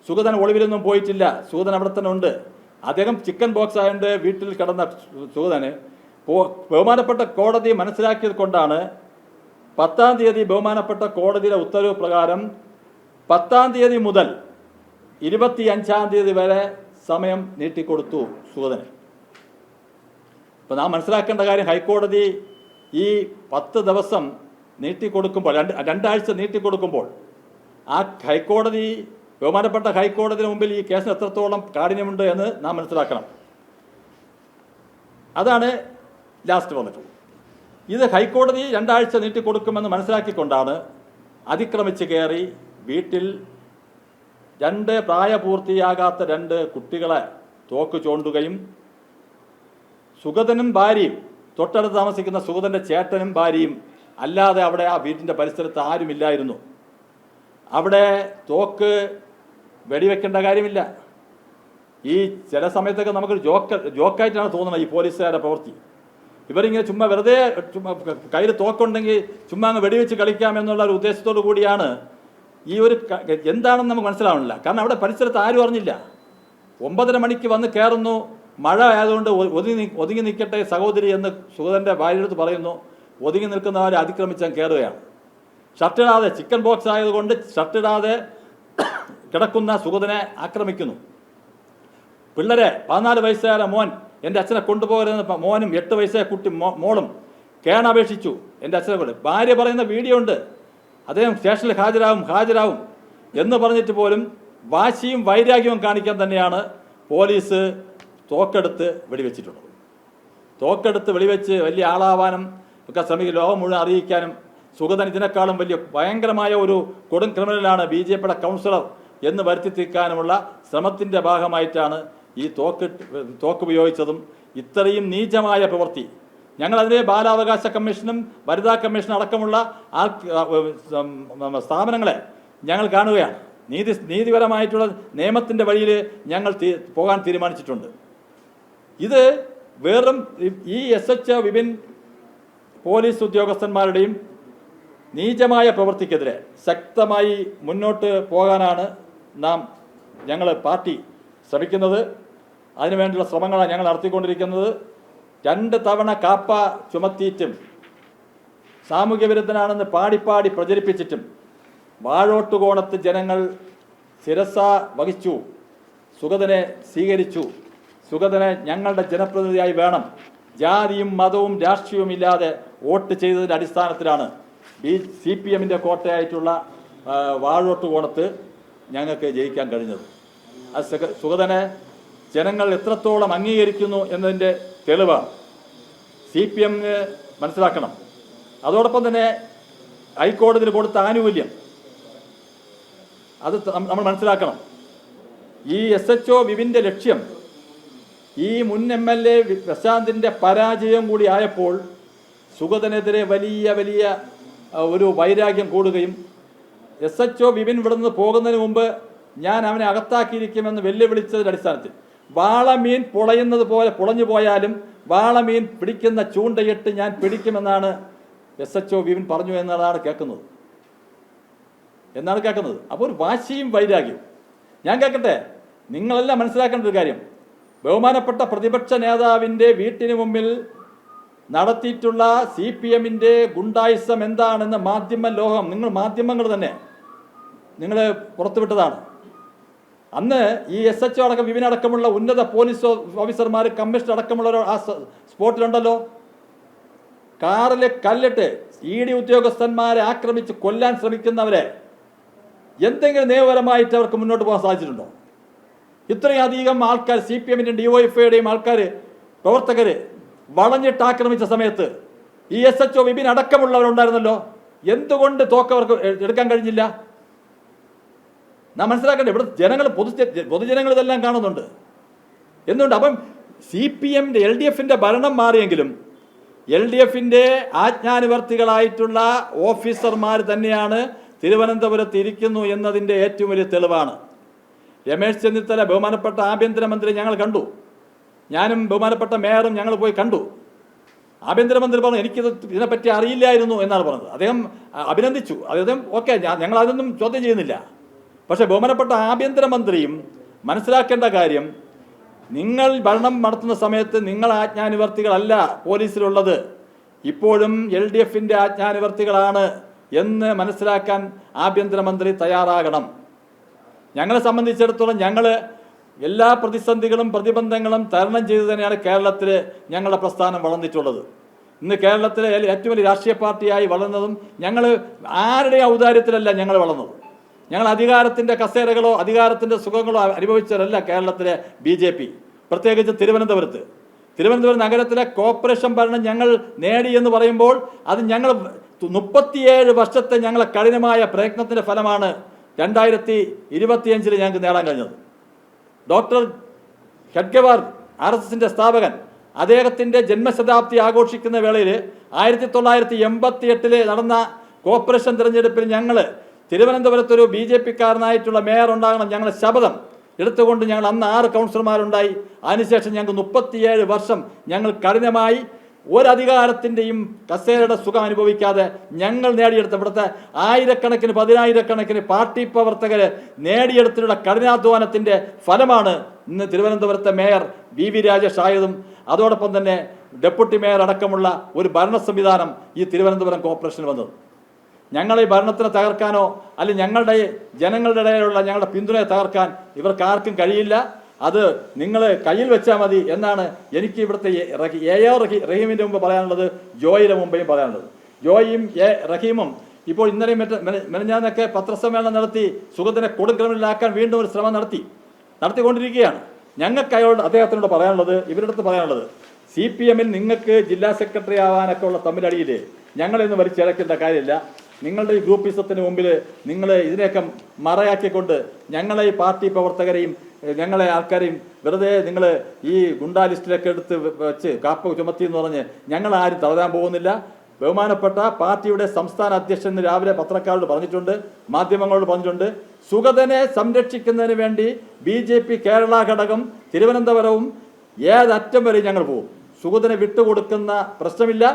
[SPEAKER 1] സുഗതൻ ഒളിവിലൊന്നും പോയിട്ടില്ല. സുഗതൻ അവിടെ തന്നെ ഉണ്ട്. അദ്ദേഹം ചിക്കൻ ബോക്സ് ആയതുകൊണ്ട് വീട്ടിൽ കിടന്ന സുഗതന് ബഹുമാനപ്പെട്ട കോടതി മനസ്സിലാക്കിയത് കൊണ്ടാണ് 10 തീയതി ബഹുമാനപ്പെട്ട കോടതിയുടെ ഉത്തരവ് പ്രകാരം 10 തീയതി മുതൽ 25 തീയതി വരെ സമയം നീട്ടിക്കൊടുത്തു സുഗതന്. ഇപ്പോൾ നാം മനസ്സിലാക്കേണ്ട കാര്യം, ഹൈക്കോടതി ഈ 10 ദിവസം നീട്ടിക്കൊടുക്കുമ്പോൾ, 2 ആഴ്ച നീട്ടിക്കൊടുക്കുമ്പോൾ ആ ബഹുമാനപ്പെട്ട ഹൈക്കോടതിന് മുമ്പിൽ ഈ കേസിന് എത്രത്തോളം കാഠിന്യമുണ്ട് എന്ന് നാം മനസ്സിലാക്കണം. അതാണ് ലാസ്റ്റ് വന്നിട്ടുള്ളത്. ഇത് ഹൈക്കോടതി 2 ആഴ്ച നീട്ടിക്കൊടുക്കുമെന്ന് മനസ്സിലാക്കിക്കൊണ്ടാണ് അതിക്രമിച്ച് കയറി വീട്ടിൽ 2 പ്രായപൂർത്തിയാകാത്ത 2 കുട്ടികളെ തോക്ക് ചൂണ്ടുകയും സുഗതനും ഭാര്യയും, തൊട്ടടുത്ത് താമസിക്കുന്ന സുഗതൻ്റെ ചേട്ടനും ഭാര്യയും അല്ലാതെ അവിടെ ആ വീട്ടിൻ്റെ പരിസരത്ത് ആരുമില്ലായിരുന്നു. അവിടെ തോക്ക് വെടിവെക്കേണ്ട കാര്യമില്ല. ഈ ചില സമയത്തൊക്കെ നമുക്കൊരു ജോക്കായിട്ടാണ് തോന്നുന്നത് ഈ പോലീസുകാരുടെ പ്രവൃത്തി. ഇവരിങ്ങനെ വെറുതെ കയ്യിൽ തോക്കുണ്ടെങ്കിൽ ചുമ്മാ അങ്ങ് വെടിവെച്ച് കളിക്കാമെന്നുള്ള ഒരു ഉദ്ദേശത്തോടു കൂടിയാണ് ഈ ഒരു എന്താണെന്ന് നമുക്ക് മനസ്സിലാവണില്ല. കാരണം അവിടെ പരിസരത്ത് ആരും അറിഞ്ഞില്ല. 9:30 മണിക്ക് വന്ന് കയറുന്നു. മഴ ആയതുകൊണ്ട് ഒതുങ്ങി നിൽക്കട്ടെ സഹോദരി എന്ന് സുഗതൻ്റെ ഭാര്യയെടുത്ത് പറയുന്നു. ഒതുങ്ങി നിൽക്കുന്നവരെ അതിക്രമിച്ചാൽ കയറുകയാണ്. ഷർട്ടിടാതെ, ചിക്കൻ ബോക്സ് ആയതുകൊണ്ട് ഷർട്ടിടാതെ കിടക്കുന്ന സുഗതനെ ആക്രമിക്കുന്നു. പിള്ളേരെ 14 വയസ്സുകാര മോൻ എൻ്റെ അച്ഛനെ കൊണ്ടുപോകരുതെന്ന് മോനും 8 വയസ്സായ കുട്ടി മോളും കേണപേക്ഷിച്ചു എൻ്റെ അച്ഛനെ കൊണ്ട്. ഭാര്യ പറയുന്ന വീഡിയോ ഉണ്ട്. അദ്ദേഹം സ്റ്റേഷനിൽ ഹാജരാവും എന്ന് പറഞ്ഞിട്ട് പോലും വാശിയും വൈരാഗ്യവും കാണിക്കാൻ തന്നെയാണ് പോലീസ് തോക്കെടുത്ത് വെടിവെച്ചിട്ടുള്ളത്. തോക്കെടുത്ത് വെടിവെച്ച് വലിയ ആളാവാനും ഒക്കെ ശ്രമിക്കും, ലോകം മുഴുവൻ അറിയിക്കാനും. സുഗതൻ ഇതിനേക്കാളും വലിയ ഭയങ്കരമായ ഒരു കൊടും ക്രിമിനലാണ്, BJPയുടെ കൗൺസിലർ എന്ന് വരുത്തി തീർക്കാനുമുള്ള ശ്രമത്തിൻ്റെ ഭാഗമായിട്ടാണ് ഈ തോക്ക് ഉപയോഗിച്ചതും. ഇത്രയും നീചമായ പ്രവൃത്തി ഞങ്ങളതിനെ ബാലാവകാശ കമ്മീഷനും വനിതാ കമ്മീഷനും അടക്കമുള്ള സ്ഥാപനങ്ങളെ ഞങ്ങൾ കാണുകയാണ്. നീതിപരമായിട്ടുള്ള നിയമത്തിൻ്റെ വഴിയിൽ ഞങ്ങൾ പോകാൻ തീരുമാനിച്ചിട്ടുണ്ട്. ഇത് വെറും ഈ SHO വിപിൻ പോലീസ് ഉദ്യോഗസ്ഥന്മാരുടെയും നീചമായ പ്രവൃത്തിക്കെതിരെ ശക്തമായി മുന്നോട്ട് പോകാനാണ് ഞങ്ങൾ പാർട്ടി ശ്രമിക്കുന്നത്. അതിനുവേണ്ടിയുള്ള ശ്രമങ്ങളാണ് ഞങ്ങൾ നടത്തിക്കൊണ്ടിരിക്കുന്നത്. 2 തവണ കാപ്പ ചുമത്തിയിട്ടും സാമൂഹ്യ വിരുദ്ധനാണെന്ന് പാടി പ്രചരിപ്പിച്ചിട്ടും വാഴോട്ടുകോണത്ത് ജനങ്ങൾ ശിരസ വഹിച്ചു, സുഗതനെ സ്വീകരിച്ചു. സുഗതനെ ഞങ്ങളുടെ ജനപ്രതിനിധിയായി വേണം, ജാതിയും മതവും രാഷ്ട്രീയവും ഇല്ലാതെ വോട്ട് ചെയ്തതിൻ്റെ അടിസ്ഥാനത്തിലാണ് CPMൻ്റെ കോട്ടയായിട്ടുള്ള വാഴോട്ടുകോണത്ത് ഞങ്ങൾക്ക് ജയിക്കാൻ കഴിഞ്ഞത്. സുഗതനെ ജനങ്ങൾ എത്രത്തോളം അംഗീകരിക്കുന്നു എന്നതിൻ്റെ തെളിവാണ്. CPM മനസ്സിലാക്കണം. അതോടൊപ്പം തന്നെ ഹൈക്കോടതിയിൽ കൊടുത്ത ആനുകൂല്യം അത് നമ്മൾ മനസ്സിലാക്കണം. ഈ SHO വിപിൻ്റെ ലക്ഷ്യം ഈ മുൻ MLA പ്രശാന്തിൻ്റെ പരാജയം കൂടി ആയപ്പോൾ സുഗതനെതിരെ വലിയ ഒരു വൈരാഗ്യം കൂടുകയും SHO വിപിൻ ഇവിടുന്ന് പോകുന്നതിന് മുമ്പ് ഞാൻ അവനെ അകത്താക്കിയിരിക്കുമെന്ന് വെല്ലുവിളിച്ചതിൻ്റെ അടിസ്ഥാനത്തിൽ വാളമീൻ പൊളയുന്നത് പോലെ പൊളഞ്ഞു പോയാലും വാളമീൻ പിടിക്കുന്ന ചൂണ്ടയിട്ട് ഞാൻ പിടിക്കുമെന്നാണ് SHO വിപിൻ പറഞ്ഞു എന്നതാണ് കേൾക്കുന്നത്. അപ്പോൾ ഒരു വാശിയും വൈരാഗ്യവും. ഞാൻ കേൾക്കട്ടെ, നിങ്ങളെല്ലാം മനസ്സിലാക്കേണ്ട ഒരു കാര്യം, ബഹുമാനപ്പെട്ട പ്രതിപക്ഷ നേതാവിൻ്റെ വീട്ടിന് മുമ്പിൽ നടത്തിയിട്ടുള്ള CPMൻ്റെ ഗുണ്ടായിസം എന്താണെന്ന് ലോകം, നിങ്ങൾ മാധ്യമങ്ങൾ തന്നെ നിങ്ങൾ പുറത്തുവിട്ടതാണ്. അന്ന് ഈ SHO അടക്കം വിപിനടക്കമുള്ള ഉന്നത പോലീസ് ഓഫീസർമാർ, കമ്മീഷണർ അടക്കമുള്ളവർ ആ സ്പോട്ടിലുണ്ടല്ലോ. കാറിൽ കല്ലിട്ട് ED ഉദ്യോഗസ്ഥന്മാരെ ആക്രമിച്ച് കൊല്ലാൻ ശ്രമിക്കുന്നവരെ എന്തെങ്കിലും നിയമപരമായിട്ട് അവർക്ക് മുന്നോട്ട് പോകാൻ സാധിച്ചിട്ടുണ്ടോ? ഇത്രയും അധികം ആൾക്കാർ CPMൻ്റെയും DYFIയുടെയും ആൾക്കാർ, പ്രവർത്തകർ വളഞ്ഞിട്ട് ആക്രമിച്ച സമയത്ത് ഈ SHO വിപിൻ അടക്കമുള്ളവരുണ്ടായിരുന്നല്ലോ. എന്തുകൊണ്ട് തോക്കവർക്ക് എടുക്കാൻ കഴിഞ്ഞില്ല? നാം മനസ്സിലാക്കണ്ടേ, ഇവിടെ ജനങ്ങൾ പൊതുജനങ്ങൾ ഇതെല്ലാം കാണുന്നുണ്ട്. എന്തുകൊണ്ട്? അപ്പം CPMൻ്റെ LDFൻ്റെ ഭരണം മാറിയെങ്കിലും LDFൻ്റെ ആജ്ഞാനുവർത്തികളായിട്ടുള്ള ഓഫീസർമാർ തന്നെയാണ് തിരുവനന്തപുരത്ത് ഇരിക്കുന്നു എന്നതിൻ്റെ ഏറ്റവും വലിയ തെളിവാണ്. രമേശ് ചെന്നിത്തല, ബഹുമാനപ്പെട്ട ആഭ്യന്തരമന്ത്രി ഞങ്ങൾ കണ്ടു. ഞാനും ബഹുമാനപ്പെട്ട മേയറും ഞങ്ങൾ പോയി കണ്ടു. ആഭ്യന്തരമന്ത്രി പറഞ്ഞു എനിക്കിത് ഇതിനെപ്പറ്റി അറിയില്ലായിരുന്നു എന്നാണ് പറഞ്ഞത്. അദ്ദേഹം അഭിനന്ദിച്ചു. അദ്ദേഹം ഓക്കെ, ഞങ്ങൾ അതൊന്നും ചോദ്യം ചെയ്യുന്നില്ല. പക്ഷേ ബഹുമാനപ്പെട്ട ആഭ്യന്തരമന്ത്രിയും മനസ്സിലാക്കേണ്ട കാര്യം, നിങ്ങൾ ഭരണം നടത്തുന്ന സമയത്ത് നിങ്ങൾ ആജ്ഞാനുവർത്തികളല്ല പോലീസിലുള്ളത്, ഇപ്പോഴും LDFൻ്റെ ആജ്ഞാനുവർത്തികളാണ് എന്ന് മനസ്സിലാക്കാൻ ആഭ്യന്തരമന്ത്രി തയ്യാറാകണം. ഞങ്ങളെ സംബന്ധിച്ചിടത്തോളം ഞങ്ങൾ എല്ലാ പ്രതിസന്ധികളും പ്രതിബന്ധങ്ങളും തരണം ചെയ്തു തന്നെയാണ് കേരളത്തിൽ ഞങ്ങളുടെ പ്രസ്ഥാനം വളർന്നിട്ടുള്ളത്. ഇന്ന് കേരളത്തിലെ ഏറ്റവും വലിയ രാഷ്ട്രീയ പാർട്ടിയായി വളർന്നതും ഞങ്ങൾ ആരുടെ ഔദാര്യത്തിലല്ല ഞങ്ങൾ വളർന്നത്. ഞങ്ങൾ അധികാരത്തിൻ്റെ കസേരകളോ അധികാരത്തിൻ്റെ സുഖങ്ങളോ അനുഭവിച്ചവരല്ല കേരളത്തിലെ BJP, പ്രത്യേകിച്ച് തിരുവനന്തപുരം നഗരത്തിലെ കോർപ്പറേഷൻ ഭരണം ഞങ്ങൾ നേടി എന്ന് പറയുമ്പോൾ അത് ഞങ്ങൾ 37 വർഷത്തെ ഞങ്ങളെ കഠിനമായ പ്രയത്നത്തിൻ്റെ ഫലമാണ് 2025 ഞങ്ങൾക്ക് നേടാൻ കഴിഞ്ഞത്. ഡോക്ടർ ഹെഡ്ഗവാർ, RSSൻ്റെ സ്ഥാപകൻ, അദ്ദേഹത്തിൻ്റെ ജന്മശതാബ്ദി ആഘോഷിക്കുന്ന വേളയിൽ 1988 നടന്ന കോർപ്പറേഷൻ തിരഞ്ഞെടുപ്പിൽ ഞങ്ങൾ തിരുവനന്തപുരത്തൊരു BJPക്കാരനായിട്ടുള്ള മേയർ ഉണ്ടാകണം ഞങ്ങളെ ശപഥം എടുത്തുകൊണ്ട് ഞങ്ങൾ അന്ന് 6 കൗൺസിലർമാരുണ്ടായി. അതിനുശേഷം ഞങ്ങൾക്ക് 37 വർഷം ഞങ്ങൾ കഠിനമായി ഒരധികാരത്തിൻ്റെയും കസേരയുടെ സുഖം അനുഭവിക്കാതെ ഞങ്ങൾ നേടിയെടുത്ത ഇവിടുത്തെ ആയിരക്കണക്കിന് 10,000-കണക്കിന് പാർട്ടി പ്രവർത്തകർ നേടിയെടുത്തിട്ടുള്ള കഠിനാധ്വാനത്തിൻ്റെ ഫലമാണ് ഇന്ന് തിരുവനന്തപുരത്തെ മേയർ VV രാജേഷ് ആയതും അതോടൊപ്പം തന്നെ ഡെപ്യൂട്ടി മേയർ അടക്കമുള്ള ഒരു ഭരണ സംവിധാനം ഈ തിരുവനന്തപുരം കോർപ്പറേഷനിൽ വന്നത്. ഞങ്ങളെ ഈ ഭരണത്തിനെ തകർക്കാനോ അല്ലെങ്കിൽ ഞങ്ങളുടെ ജനങ്ങളുടെ ഇടയിലുള്ള ഞങ്ങളുടെ പിന്തുണയെ തകർക്കാൻ ഇവർക്ക് ആർക്കും കഴിയില്ല. അത് നിങ്ങൾ കയ്യിൽ വെച്ചാൽ മതി എന്നാണ് എനിക്ക് ഇവിടുത്തെ AR റഹീമിൻ്റെ മുമ്പ് പറയാനുള്ളത്, ജോയിയുടെ മുമ്പേയും പറയാനുള്ളത്. ജോയിയും റഹീമും ഇപ്പോൾ ഇന്നലെയും മെനഞ്ഞാന്നൊക്കെ പത്രസമ്മേളനം നടത്തി സുഗതനെ കൊടുക്രമിലാക്കാൻ വീണ്ടും ഒരു ശ്രമം നടത്തിക്കൊണ്ടിരിക്കുകയാണ്. ഞങ്ങൾക്ക് അദ്ദേഹത്തിനോട് പറയാനുള്ളത്, ഇവരുടെ അടുത്ത് പറയാനുള്ളത്, CPMൽ നിങ്ങൾക്ക് ജില്ലാ സെക്രട്ടറി ആവാനൊക്കെ ഉള്ള തമ്മിലടിയിൽ ഞങ്ങളെയൊന്നും വലിച്ചിഴക്കേണ്ട കാര്യമില്ല. നിങ്ങളുടെ ഈ ഗ്രൂപ്പിസത്തിന് മുമ്പിൽ നിങ്ങൾ ഇതിനെയൊക്കെ മറയാക്കിക്കൊണ്ട് ഞങ്ങളെ ഈ പാർട്ടി പ്രവർത്തകരെയും ഞങ്ങളെ ആൾക്കാരെയും വെറുതെ നിങ്ങൾ ഈ ഗുണ്ടാ ലിസ്റ്റിലൊക്കെ എടുത്ത് വെച്ച് കാപ്പ ചുമത്തി എന്ന് പറഞ്ഞ് ഞങ്ങളാരും തളരാൻ പോകുന്നില്ല. ബഹുമാനപ്പെട്ട പാർട്ടിയുടെ സംസ്ഥാന അധ്യക്ഷൻ രാവിലെ പത്രക്കാരോട് പറഞ്ഞിട്ടുണ്ട്, മാധ്യമങ്ങളോട് പറഞ്ഞിട്ടുണ്ട്, സുഗതനെ സംരക്ഷിക്കുന്നതിന് വേണ്ടി BJP കേരള ഘടകം തിരുവനന്തപുരവും ഏതറ്റം വരെ ഞങ്ങൾ പോകും. സുഗതനെ വിട്ടുകൊടുക്കുന്ന പ്രശ്നമില്ല.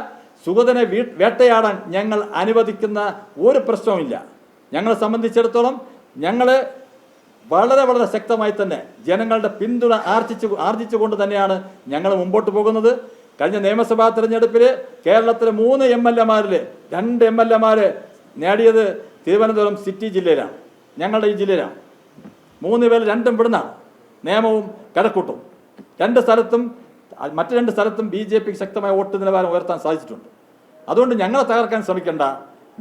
[SPEAKER 1] സുഗതനെ വേട്ടയാടാൻ ഞങ്ങൾ അനുവദിക്കുന്ന ഒരു പ്രശ്നവുമില്ല. ഞങ്ങളെ സംബന്ധിച്ചിടത്തോളം ഞങ്ങൾ വളരെ ശക്തമായി തന്നെ ജനങ്ങളുടെ പിന്തുണ ആർജിച്ചുകൊണ്ട് തന്നെയാണ് ഞങ്ങൾ മുമ്പോട്ട് പോകുന്നത്. കഴിഞ്ഞ നിയമസഭാ തെരഞ്ഞെടുപ്പിൽ കേരളത്തിലെ 3 MLAമാരിൽ 2 MLAമാർ നേടിയത് തിരുവനന്തപുരം സിറ്റി ജില്ലയിലാണ്, ഞങ്ങളുടെ ഈ ജില്ലയിലാണ്. 3 പേർ 2 ഇവിടുന്നാണ്, നിയമവും കഴക്കൂട്ടും. 2 സ്ഥലത്തും മറ്റു 2 സ്ഥലത്തും BJP ശക്തമായ വോട്ട് നിലവാരം ഉയർത്താൻ സാധിച്ചിട്ടുണ്ട്. അതുകൊണ്ട് ഞങ്ങളെ തകർക്കാൻ ശ്രമിക്കേണ്ട.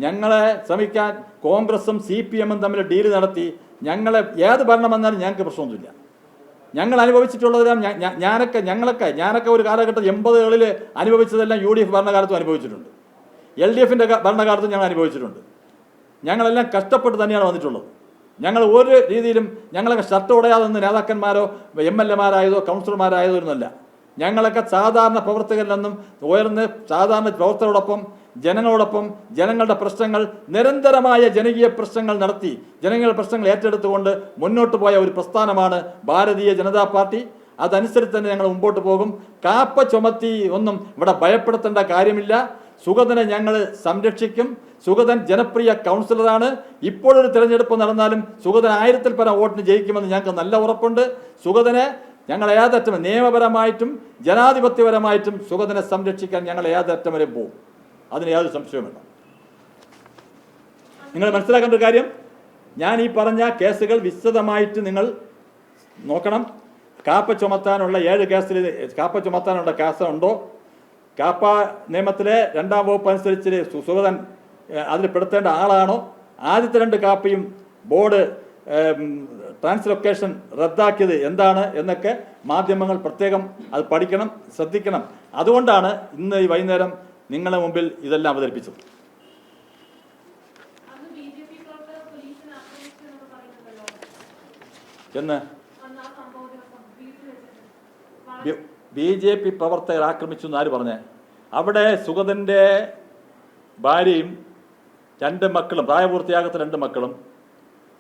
[SPEAKER 1] ഞങ്ങളെ ശ്രമിക്കാൻ കോൺഗ്രസും CPMും തമ്മിൽ ഡീല് നടത്തി ഞങ്ങളെ ഏത് ഭരണം വന്നാലും ഞങ്ങൾക്ക് പ്രശ്നമൊന്നുമില്ല. ഞങ്ങൾ അനുഭവിച്ചിട്ടുള്ളതെല്ലാം ഞാനൊക്കെ ഒരു കാലഘട്ടം 80കളിൽ അനുഭവിച്ചതെല്ലാം UDF ഭരണകാലത്തും അനുഭവിച്ചിട്ടുണ്ട്, LDFൻ്റെ ഭരണകാലത്തും ഞങ്ങൾ അനുഭവിച്ചിട്ടുണ്ട്. ഞങ്ങളെല്ലാം കഷ്ടപ്പെട്ട് തന്നെയാണ് വന്നിട്ടുള്ളത്. ഞങ്ങൾ ഒരു രീതിയിലും ഞങ്ങളൊക്കെ ഷർട്ട് ഉടയാതെ നിന്ന് നേതാക്കന്മാരോ MLA-മാരായതോ കൗൺസിലർമാരായതോ ഒന്നുമല്ല. ഞങ്ങളൊക്കെ സാധാരണ പ്രവർത്തകരിൽ നിന്നും ഉയർന്ന് സാധാരണ പ്രവർത്തകരോടൊപ്പം ജനങ്ങളോടൊപ്പം ജനങ്ങളുടെ പ്രശ്നങ്ങൾ നിരന്തരമായ ജനകീയ പ്രശ്നങ്ങൾ നടത്തി ജനങ്ങളുടെ പ്രശ്നങ്ങൾ ഏറ്റെടുത്തുകൊണ്ട് മുന്നോട്ട് പോയ ഒരു പ്രസ്ഥാനമാണ് ഭാരതീയ ജനതാ പാർട്ടി. അതനുസരിച്ച് തന്നെ ഞങ്ങൾ മുമ്പോട്ട് പോകും. കാപ്പ ചുമത്തി ഒന്നും ഇവിടെ ഭയപ്പെടുത്തേണ്ട കാര്യമില്ല. സുഗതനെ ഞങ്ങൾ സംരക്ഷിക്കും. സുഗതൻ ജനപ്രിയ കൗൺസിലറാണ്. ഇപ്പോഴൊരു തിരഞ്ഞെടുപ്പ് നടന്നാലും സുഗതൻ 1000-ൽ പരം വോട്ടിന് ജയിക്കുമെന്ന് ഞങ്ങൾക്ക് നല്ല ഉറപ്പുണ്ട്. സുഗതനെ ഞങ്ങൾ ഏതറ്റം നിയമപരമായിട്ടും ജനാധിപത്യപരമായിട്ടും സുഗതനെ സംരക്ഷിക്കാൻ ഞങ്ങൾ ഏതറ്റം വരെ പോകും. അതിന് യാതൊരു സംശയവുമില്ല. നിങ്ങൾ മനസ്സിലാക്കേണ്ട ഒരു കാര്യം, ഞാൻ ഈ പറഞ്ഞ കേസുകൾ വിശദമായിട്ട് നിങ്ങൾ നോക്കണം. കാപ്പ ചുമത്താനുള്ള 7 കേസിൽ കാപ്പ ചുമത്താനുള്ള കേസുണ്ടോ? കാപ്പ നിയമത്തിലെ 2-ാം വകുപ്പ് അനുസരിച്ച് സുഗതൻ അതിൽ പെടുത്തേണ്ട ആളാണോ? ആദ്യത്തെ 2 കാപ്പയും ബോർഡ് ട്രാൻസ്ലൊക്കേഷൻ റദ്ദാക്കിയത് എന്താണ് എന്നൊക്കെ മാധ്യമങ്ങൾ പ്രത്യേകം അത് പഠിക്കണം, ശ്രദ്ധിക്കണം. അതുകൊണ്ടാണ് ഇന്ന് ഈ വൈകുന്നേരം നിങ്ങളുടെ മുമ്പിൽ ഇതെല്ലാം അവതരിപ്പിച്ചത്. എന്ന് BJP പ്രവർത്തകർ ആക്രമിച്ചു എന്ന് ആര് പറഞ്ഞേ? അവിടെ സുഗതൻ്റെ ഭാര്യയും 2 മക്കളും, പ്രായപൂർത്തിയാകാത്ത 2 മക്കളും,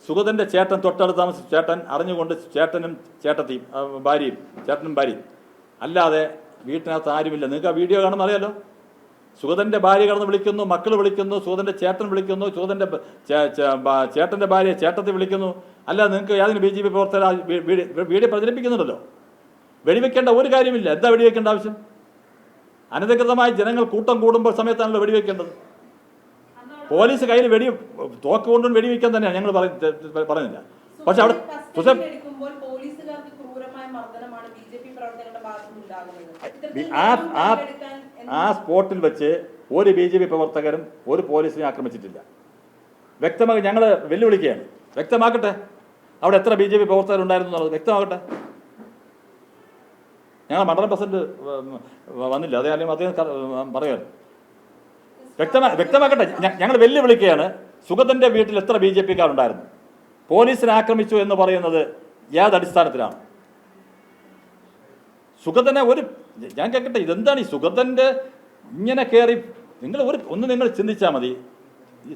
[SPEAKER 1] സുഗതൻ്റെ ചേട്ടൻ തൊട്ടടുത്ത് താമസിച്ച ചേട്ടൻ അറിഞ്ഞുകൊണ്ട് ചേട്ടനും ചേട്ടത്തിയും ഭാര്യയും ചേട്ടനും ഭാര്യയും അല്ലാതെ വീട്ടിനകത്ത് ആരുമില്ല. നിങ്ങൾക്ക് ആ വീഡിയോ കാണുമ്പോൾ അറിയാലോ. സുഗതൻ്റെ ഭാര്യ കടന്ന് വിളിക്കുന്നു, മക്കൾ വിളിക്കുന്നു, സുഗതൻ്റെ ചേട്ടൻ വിളിക്കുന്നു, സുഗതൻ്റെ ചേട്ടൻ്റെ ഭാര്യ ചേട്ടത്തി വിളിക്കുന്നു. അല്ലാതെ നിങ്ങൾക്ക് യാതൊരു BJP പ്രവർത്തകർ വീഡിയോ പ്രചരിപ്പിക്കുന്നുണ്ടല്ലോ. വെടിവെക്കേണ്ട ഒരു കാര്യമില്ല. എന്താ വെടിവെക്കേണ്ട ആവശ്യം? അനധികൃതമായി ജനങ്ങൾ കൂട്ടം കൂടുമ്പോൾ സമയത്താണല്ലോ വെടിവെക്കേണ്ടത്. പോലീസ് കയ്യിൽ തോക്ക് കൊണ്ടും വെടിവെക്കാൻ തന്നെയാണ് ഞങ്ങൾ പറയുന്നില്ല. പക്ഷെ അവിടെ ആ സ്പോട്ടിൽ വെച്ച് ഒരു BJP പ്രവർത്തകരും ഒരു പോലീസിനെ ആക്രമിച്ചിട്ടില്ല. വ്യക്തമായി ഞങ്ങൾ വെല്ലുവിളിക്കുകയാണ്. വ്യക്തമാക്കട്ടെ അവിടെ എത്ര BJP പ്രവർത്തകരുണ്ടായിരുന്നു എന്നുള്ളത് വ്യക്തമാകട്ടെ. ഞങ്ങൾ മണ്ഡലം പ്രസിഡന്റ് വന്നില്ല, അദ്ദേഹം പറയുകയാണ്. വ്യക്തമാക്കട്ടെ. ഞങ്ങൾ വെല്ലുവിളിക്കുകയാണ്. സുഗതൻ്റെ വീട്ടിൽ എത്ര BJP-ക്കാരുണ്ടായിരുന്നു? പോലീസിനെ ആക്രമിച്ചു എന്ന് പറയുന്നത് യാതടിസ്ഥാനത്തിലാണ്? സുഗതനെ ഞാൻ കേൾക്കട്ടെ, ഇതെന്താണ് ഈ സുഗതൻ്റെ ഇങ്ങനെ കയറി? നിങ്ങൾ ചിന്തിച്ചാൽ മതി. ഈ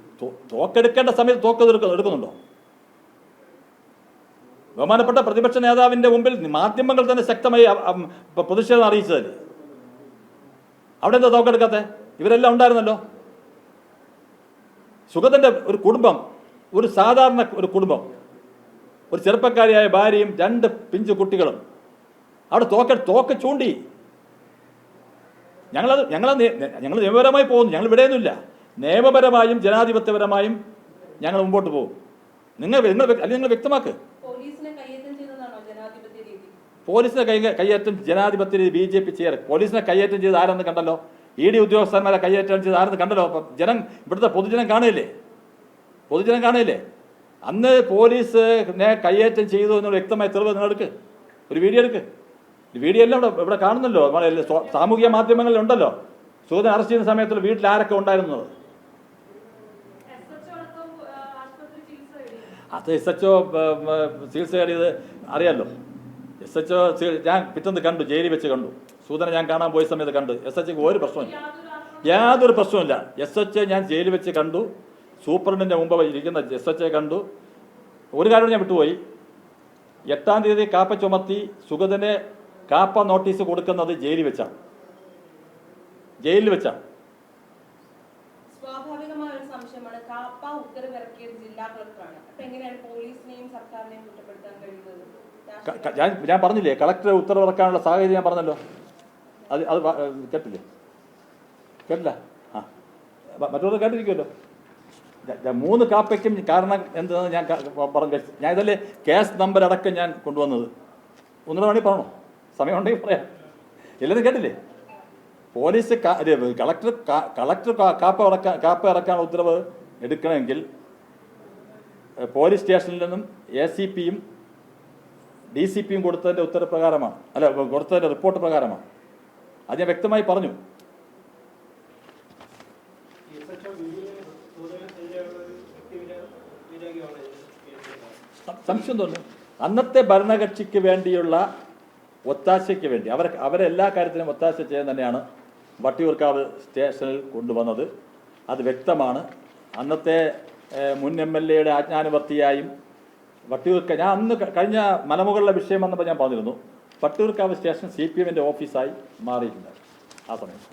[SPEAKER 1] തോക്കെടുക്കേണ്ട സമയത്ത് തോക്ക് എടുക്കുന്നുണ്ടോ? ബഹുമാനപ്പെട്ട പ്രതിപക്ഷ നേതാവിൻ്റെ മുമ്പിൽ മാധ്യമങ്ങൾ തന്നെ ശക്തമായി പ്രതിഷേധം അറിയിച്ചതല്ലേ? അവിടെ എന്താ തോക്കെടുക്കാത്തെ? ഇവരെല്ലാം ഉണ്ടായിരുന്നല്ലോ. സുഗതൻ്റെ ഒരു കുടുംബം, ഒരു സാധാരണ ഒരു കുടുംബം, ഒരു ചെറുപ്പക്കാരിയായ ഭാര്യയും 2 പിഞ്ചു കുട്ടികളും അവിടെ തോക്ക് ചൂണ്ടി. ഞങ്ങൾ നിയമപരമായി പോകുന്നു. ഞങ്ങൾ ഇവിടെയൊന്നുമില്ല. നിയമപരമായും ജനാധിപത്യപരമായും ഞങ്ങൾ മുമ്പോട്ട് പോകും. നിങ്ങൾ വ്യക്തമാക്ക്. പോലീസിനെ കയ്യേറ്റം ജനാധിപത്യ രീതി BJP ചെയ്യാറ്. പോലീസിനെ കയ്യേറ്റം ചെയ്ത് ആരെന്ന് കണ്ടല്ലോ. ED ഉദ്യോഗസ്ഥന്മാരെ കയ്യേറ്റം ചെയ്ത് ആരെന്ന് കണ്ടല്ലോ. ഇവിടുത്തെ പൊതുജനം കാണുകയില്ലേ? അന്ന് പോലീസിനെ കയ്യേറ്റം ചെയ്തു എന്നുള്ള വ്യക്തമായ തെളിവ് നിങ്ങളെടുക്ക്. ഒരു വീഡിയോ എടുക്ക്. വീഡിയോ എല്ലാം ഇവിടെ കാണുന്നല്ലോ. സാമൂഹിക മാധ്യമങ്ങളിലുണ്ടല്ലോ. സുഗതൻ അറസ്റ്റ് ചെയ്യുന്ന സമയത്തുള്ള വീട്ടിൽ ആരൊക്കെ ഉണ്ടായിരുന്നത്. അത് SHO ചികിത്സ തേടിയത് അറിയാമല്ലോ. SHO ഞാൻ പിറ്റേന്ന് കണ്ടു, ജയിലിൽ വെച്ച് കണ്ടു. സുഗതനെ ഞാൻ കാണാൻ പോയ സമയത്ത് കണ്ടു. SHOക്ക് ഒരു പ്രശ്നമില്ല, യാതൊരു പ്രശ്നമില്ല. SHO ഞാൻ ജയിലിൽ വെച്ച് കണ്ടു. സൂപ്രണ്ടിൻ്റെ മുമ്പ് ഇരിക്കുന്ന SHO കണ്ടു. ഒരു കാര്യം ഞാൻ വിട്ടുപോയി. 8-ാം തീയതി കാപ്പ ചുമത്തി സുഗതനെ കാപ്പ നോട്ടീസ് കൊടുക്കുന്നത് ജയിലിൽ വെച്ചാണ്.
[SPEAKER 2] സ്വാഭാവികമായ ഒരു സംശയമാണ്. കാപ്പ ഉത്തരവിറക്കിയത് ജില്ലാ കളക്ടറാണ്. അപ്പൊ എങ്ങനെയാണ് പോലീസിനെയും സർക്കാരിനെയും കുറ്റപ്പെടുത്താൻ കഴിയുന്നത്?
[SPEAKER 1] ഞാൻ പറഞ്ഞില്ലേ, കളക്ടർ ഉത്തരവിറക്കാനുള്ള സാഹചര്യം ഞാൻ പറഞ്ഞല്ലോ. അത് കേട്ടില്ല. മറ്റൊരു കേട്ടിരിക്കുമല്ലോ. 3 കാപ്പയ്ക്കും കാരണം എന്തെന്ന് ഞാൻ പറഞ്ഞു. ഞാൻ ഇതല്ലേ കേസ് നമ്പർ അടക്കം ഞാൻ കൊണ്ടുവന്നത്. ഒന്നുകൂടെ വേണമെങ്കിൽ പറഞ്ഞോ, സമയമുണ്ടെങ്കിൽ പറയാം. എല്ലാവരും കേട്ടില്ലേ? പോലീസ് കളക്ടർ കാപ്പ ഇറക്കാൻ ഉത്തരവ് എടുക്കണമെങ്കിൽ പോലീസ് സ്റ്റേഷനിൽ നിന്നും ACP-യും DCP-യും കൊടുത്തതിൻ്റെ ഉത്തരവ് പ്രകാരമാണ്, കൊടുത്തതിൻ്റെ റിപ്പോർട്ട് പ്രകാരമാണ്. അത് ഞാൻ വ്യക്തമായി പറഞ്ഞു. സംശയം തോന്നുന്നു. അന്നത്തെ ഭരണകക്ഷിക്ക് വേണ്ടിയുള്ള ഒത്താശയ്ക്ക് വേണ്ടി അവരെല്ലാ കാര്യത്തിനും ഒത്താശ ചെയ്യാൻ തന്നെയാണ് വട്ടിയൂർക്കാവ് സ്റ്റേഷനിൽ കൊണ്ടുവന്നത്. അത് വ്യക്തമാണ്. അന്നത്തെ മുൻ MLA ആജ്ഞാനുവർത്തിയായും ഞാൻ അന്ന് കഴിഞ്ഞ മലമുകളിലെ വിഷയം വന്നപ്പോൾ ഞാൻ പറഞ്ഞിരുന്നു, വട്ടിയൂർക്കാവ് സ്റ്റേഷൻ CPM ഓഫീസായി മാറിയിട്ടുണ്ടായിരുന്നു. ആ സമയത്ത്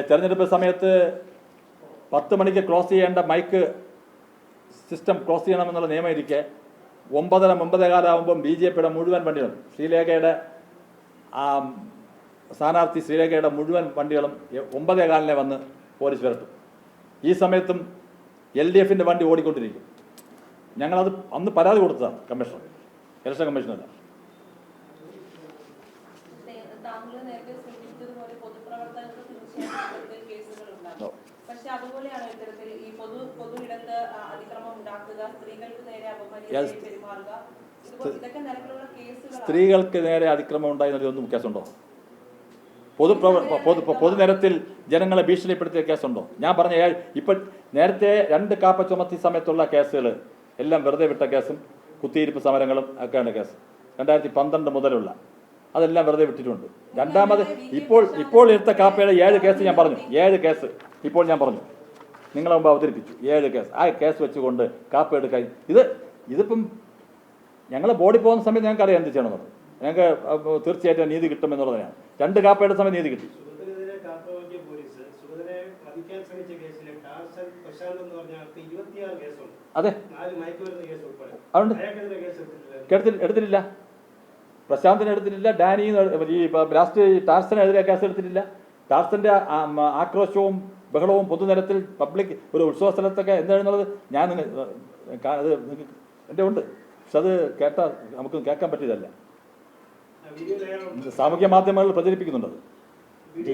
[SPEAKER 1] തെരഞ്ഞെടുപ്പ് സമയത്ത് 10 മണിക്ക് ക്ലോസ് ചെയ്യേണ്ട മൈക്ക് സിസ്റ്റം ക്ലോസ് ചെയ്യണമെന്നുള്ള നിയമം ഇരിക്കെ 9:15 ആകുമ്പം BJPയുടെ മുഴുവൻ വണ്ടികളും ശ്രീലേഖയുടെ സ്ഥാനാർത്ഥി ശ്രീലേഖയുടെ മുഴുവൻ വണ്ടികളും 9:15 വന്ന് പോലീസ് വരട്ടും. ഈ സമയത്തും LDFന്റെ വണ്ടി ഓടിക്കൊണ്ടിരിക്കും. ഞങ്ങളത് അന്ന് പരാതി കൊടുത്തതാണ് കമ്മീഷണർ, ഇലക്ഷൻ കമ്മീഷണല്ല.
[SPEAKER 2] താങ്കൾ നേരത്തെ സൂചിപ്പിച്ചതുപോലെ പൊതുപ്രവർത്തകർക്ക് തീർച്ചയായും കേസുകൾ ഉണ്ടാകും. പക്ഷെ അതുപോലെയാണ് ഇത്തരത്തിൽ ഈ പൊതു ഇടത്ത് അതിക്രമം ഉണ്ടാക്കുക, സ്ത്രീകൾക്ക് നേരെ അപമര്യാദയായി പെരുമാറുക, ഇതൊക്കെ നിലവിലുള്ള കേസുകൾ.
[SPEAKER 1] സ്ത്രീകൾക്ക് നേരെ അതിക്രമം ഉണ്ടായിരുന്നൊന്നും കേസുണ്ടോ? പൊതുനിരത്തിൽ ജനങ്ങളെ ഭീഷണിപ്പെടുത്തിയ കേസുണ്ടോ? ഞാൻ പറഞ്ഞ ഇപ്പം നേരത്തെ 2 കാപ്പ ചുമത്തി സമയത്തുള്ള കേസുകൾ എല്ലാം വെറുതെ വിട്ട കേസും കുത്തിയിരിപ്പ് സമരങ്ങളും ഒക്കെയാണ് കേസ്. 2012 മുതലുള്ള അതെല്ലാം വെറുതെ വിട്ടിട്ടുണ്ട്. രണ്ടാമത് ഇപ്പോൾ എടുത്ത കാപ്പയുടെ 7 കേസ് ഞാൻ പറഞ്ഞു. 7 കേസ് ഇപ്പോൾ ഞാൻ പറഞ്ഞു, നിങ്ങളെ മുമ്പ് അവതരിപ്പിച്ചു. 7 കേസ്. ആ കേസ് വെച്ചുകൊണ്ട് കാപ്പ എടുക്കാൻ ഇതിപ്പം ഞങ്ങൾ ബോഡി പോകുന്ന സമയത്ത് ഞങ്ങൾക്ക് അറിയാം എന്ത് ചെയ്യണമെന്നുള്ളത്. ഞങ്ങൾക്ക് തീർച്ചയായിട്ടും നീതി കിട്ടുമെന്നുള്ളതാണ്. 2 കാപ്പയുടെ സമയം നീതി കിട്ടി. അതെ, അതുകൊണ്ട് എടുത്തിട്ടില്ല. പ്രശാന്തിന് എടുത്തിട്ടില്ല. ഡാനി ഈ ലാസ്റ്റ് ടാർസനെതിരെ കേസ് എടുത്തിട്ടില്ല. ടാർസന്റെ ആക്രോശവും ബഹളവും പൊതുനിരത്തിൽ പബ്ലിക് ഒരു ഉത്സവ സ്ഥലത്തൊക്കെ എന്താണെന്നുള്ളത് അത് എൻ്റെ ഉണ്ട്. പക്ഷെ അത് നമുക്ക് കേൾക്കാൻ പറ്റിയതല്ല. സാമൂഹ്യ മാധ്യമങ്ങൾ പ്രചരിപ്പിക്കുന്നുണ്ട്.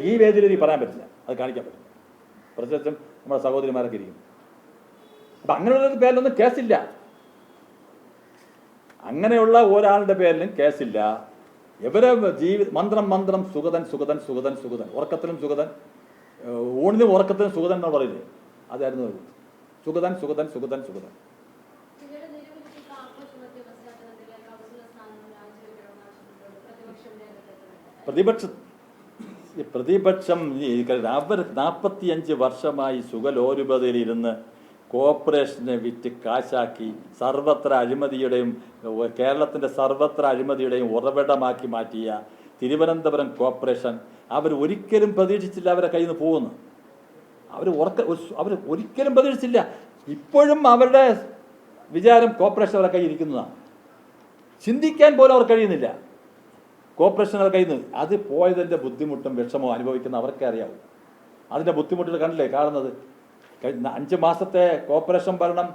[SPEAKER 1] ഈ വേദിയിൽ പറയാൻ പറ്റില്ല, അത് കാണിക്കാൻ പറ്റില്ല. പ്രത്യേകിച്ചും നമ്മുടെ സഹോദരിമാരൊക്കെ ഇരിക്കും. അപ്പം അങ്ങനെയുള്ള പേരിലൊന്നും കേസില്ല. അങ്ങനെയുള്ള ഒരാളുടെ പേരിലും കേസില്ല. ഇവരെ മന്ത്രം സുഗതൻ ഉറക്കത്തിലും സുഗതൻ, ഊണിനും ഉറക്കത്തിലും സുഗതൻ എന്ന് പറയില്ലേ, അതായിരുന്നു സുഗതൻ. പ്രതിപക്ഷം അവർ 45 വർഷമായി സുഖലോലുപതയിലിരുന്ന് കോർപ്പറേഷനെ വിറ്റ് കാശാക്കി സർവത്ര അഴിമതിയുടെയും കേരളത്തിൻ്റെ സർവത്ര അഴിമതിയുടെയും ഉറവിടമാക്കി മാറ്റിയ തിരുവനന്തപുരം കോർപ്പറേഷൻ അവർ ഒരിക്കലും പ്രതീക്ഷിച്ചില്ല അവരെ കയ്യിൽ നിന്ന് പോകുന്നു. അവർ ഒരിക്കലും പ്രതീക്ഷിച്ചില്ല. ഇപ്പോഴും അവരുടെ വിചാരം കോർപ്പറേഷൻ അവരുടെ കയ്യിൽ ഇരിക്കുന്നതാണ്. ചിന്തിക്കാൻ പോലും അവർ കഴിയുന്നില്ല. കോർപ്പറേഷൻ അവരുടെ കയ്യിൽ നിന്ന് അത് പോയതിൻ്റെ ബുദ്ധിമുട്ടും വിഷമവും അനുഭവിക്കുന്ന അവർക്കേ അറിയാവും. അതിൻ്റെ ബുദ്ധിമുട്ടുകൾ കണ്ടില്ലേ കാണുന്നത്. 5 മാസത്തെ കോർപ്പറേഷൻ ഭരണം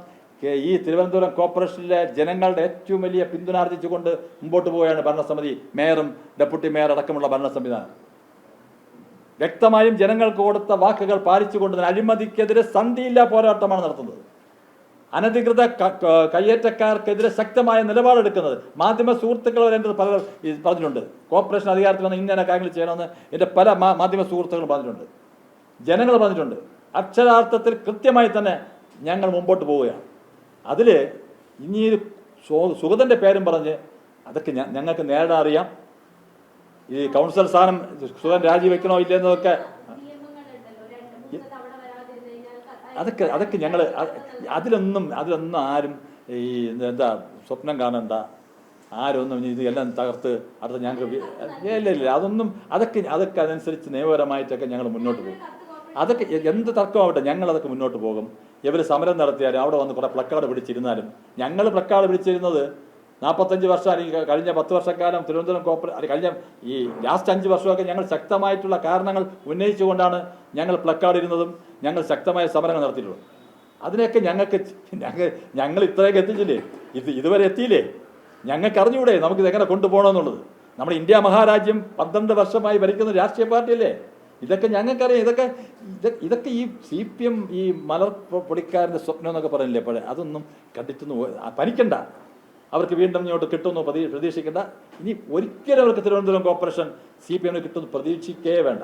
[SPEAKER 1] ഈ തിരുവനന്തപുരം കോർപ്പറേഷനിലെ ജനങ്ങളുടെ ഏറ്റവും വലിയ പിന്തുണാർജിച്ചുകൊണ്ട് മുമ്പോട്ട് പോവുകയാണ് ഭരണസമിതി, മേയറും ഡെപ്യൂട്ടി മേയർ അടക്കമുള്ള ഭരണ സംവിധാനം. വ്യക്തമായും ജനങ്ങൾക്ക് കൊടുത്ത വാക്കുകൾ പാലിച്ചുകൊണ്ട് അഴിമതിക്കെതിരെ സന്ധിയില്ലാ പോരാട്ടമാണ് നടത്തുന്നത്. അനധികൃത കയ്യേറ്റക്കാർക്കെതിരെ ശക്തമായ നിലപാടെടുക്കുന്നത്. മാധ്യമ സുഹൃത്തുക്കൾ വരെ എൻ്റെ പല പറഞ്ഞിട്ടുണ്ട്. കോർപ്പറേഷൻ അധികാരത്തിൽ വന്ന് ഇന്ന കാര്യങ്ങൾ ചെയ്യണമെന്ന് എൻ്റെ പല മാധ്യമ സുഹൃത്തുക്കളും പറഞ്ഞിട്ടുണ്ട്, ജനങ്ങൾ പറഞ്ഞിട്ടുണ്ട്. അക്ഷരാർത്ഥത്തിൽ കൃത്യമായി തന്നെ ഞങ്ങൾ മുമ്പോട്ട് പോവുകയാണ്. അതിൽ ഇനി സുഗതൻ്റെ പേരും പറഞ്ഞ് അതൊക്കെ ഞങ്ങൾക്ക് നേരിടാൻ അറിയാം. ഈ കൗൺസിൽ സ്ഥാനം സുഗതൻ രാജിവെക്കണോ ഇല്ലെന്നതൊക്കെ അതൊക്കെ ഞങ്ങൾ അതിലൊന്നും ആരും ഈ എന്താ സ്വപ്നം കാണണ്ട, ആരൊന്നും ഇത് എല്ലാം തകർത്ത് അടുത്ത ഞങ്ങൾക്ക് ഇല്ല അതൊക്കെ അതനുസരിച്ച് നിയമപരമായിട്ടൊക്കെ ഞങ്ങൾ മുന്നോട്ട് പോകും. അതൊക്കെ എന്ത് തർക്കമാവട്ടെ ഞങ്ങളതൊക്കെ മുന്നോട്ട് പോകും. ഇവർ സമരം നടത്തിയാലും അവിടെ വന്ന് കുറേ പ്ലക്കാർഡ് പിടിച്ചിരുന്നാലും ഞങ്ങൾ പ്ലക്കാർഡ് പിടിച്ചിരുന്നത് 45 വർഷം അല്ലെങ്കിൽ കഴിഞ്ഞ 10 വർഷക്കാലം തിരുവനന്തപുരം കോർപ്പറേഷൻ കഴിഞ്ഞ ഈ ലാസ്റ്റ് 5 വർഷമൊക്കെ ഞങ്ങൾ ശക്തമായിട്ടുള്ള കാരണങ്ങൾ ഉന്നയിച്ചുകൊണ്ടാണ് ഞങ്ങൾ പ്ലക്കാർഡ് ഇരുന്നതും ഞങ്ങൾ ശക്തമായ സമരങ്ങൾ നടത്തിയിട്ടുള്ളത്. അതിനെയൊക്കെ ഞങ്ങൾ ഇത്രയൊക്കെ എത്തിച്ചില്ലേ, ഇതുവരെ എത്തിയില്ലേ? ഞങ്ങൾക്ക് അറിഞ്ഞൂടെ നമുക്കിത് എങ്ങനെ കൊണ്ടുപോകണമെന്നുള്ളത്? നമ്മുടെ ഇന്ത്യ മഹാരാജ്യം 12 വർഷമായി ഭരിക്കുന്ന രാഷ്ട്രീയ പാർട്ടിയല്ലേ. ഇതൊക്കെ ഞങ്ങൾക്കറിയാം. ഇതൊക്കെ ഈ CPM ഈ മലർ പൊടിക്കാരൻ്റെ സ്വപ്നം എന്നൊക്കെ പറയുന്നില്ലേ എപ്പോഴേ, അതൊന്നും കണ്ടിട്ടൊന്നും പനിക്കണ്ട. അവർക്ക് വീണ്ടും ഇങ്ങോട്ട് കിട്ടുമെന്ന് പ്രതീക്ഷിക്കേണ്ട. ഇനി ഒരിക്കലും അവർക്ക് തിരുവനന്തപുരം കോർപ്പറേഷൻ CPM കിട്ടുമെന്ന് പ്രതീക്ഷിക്കേ വേണ്ട.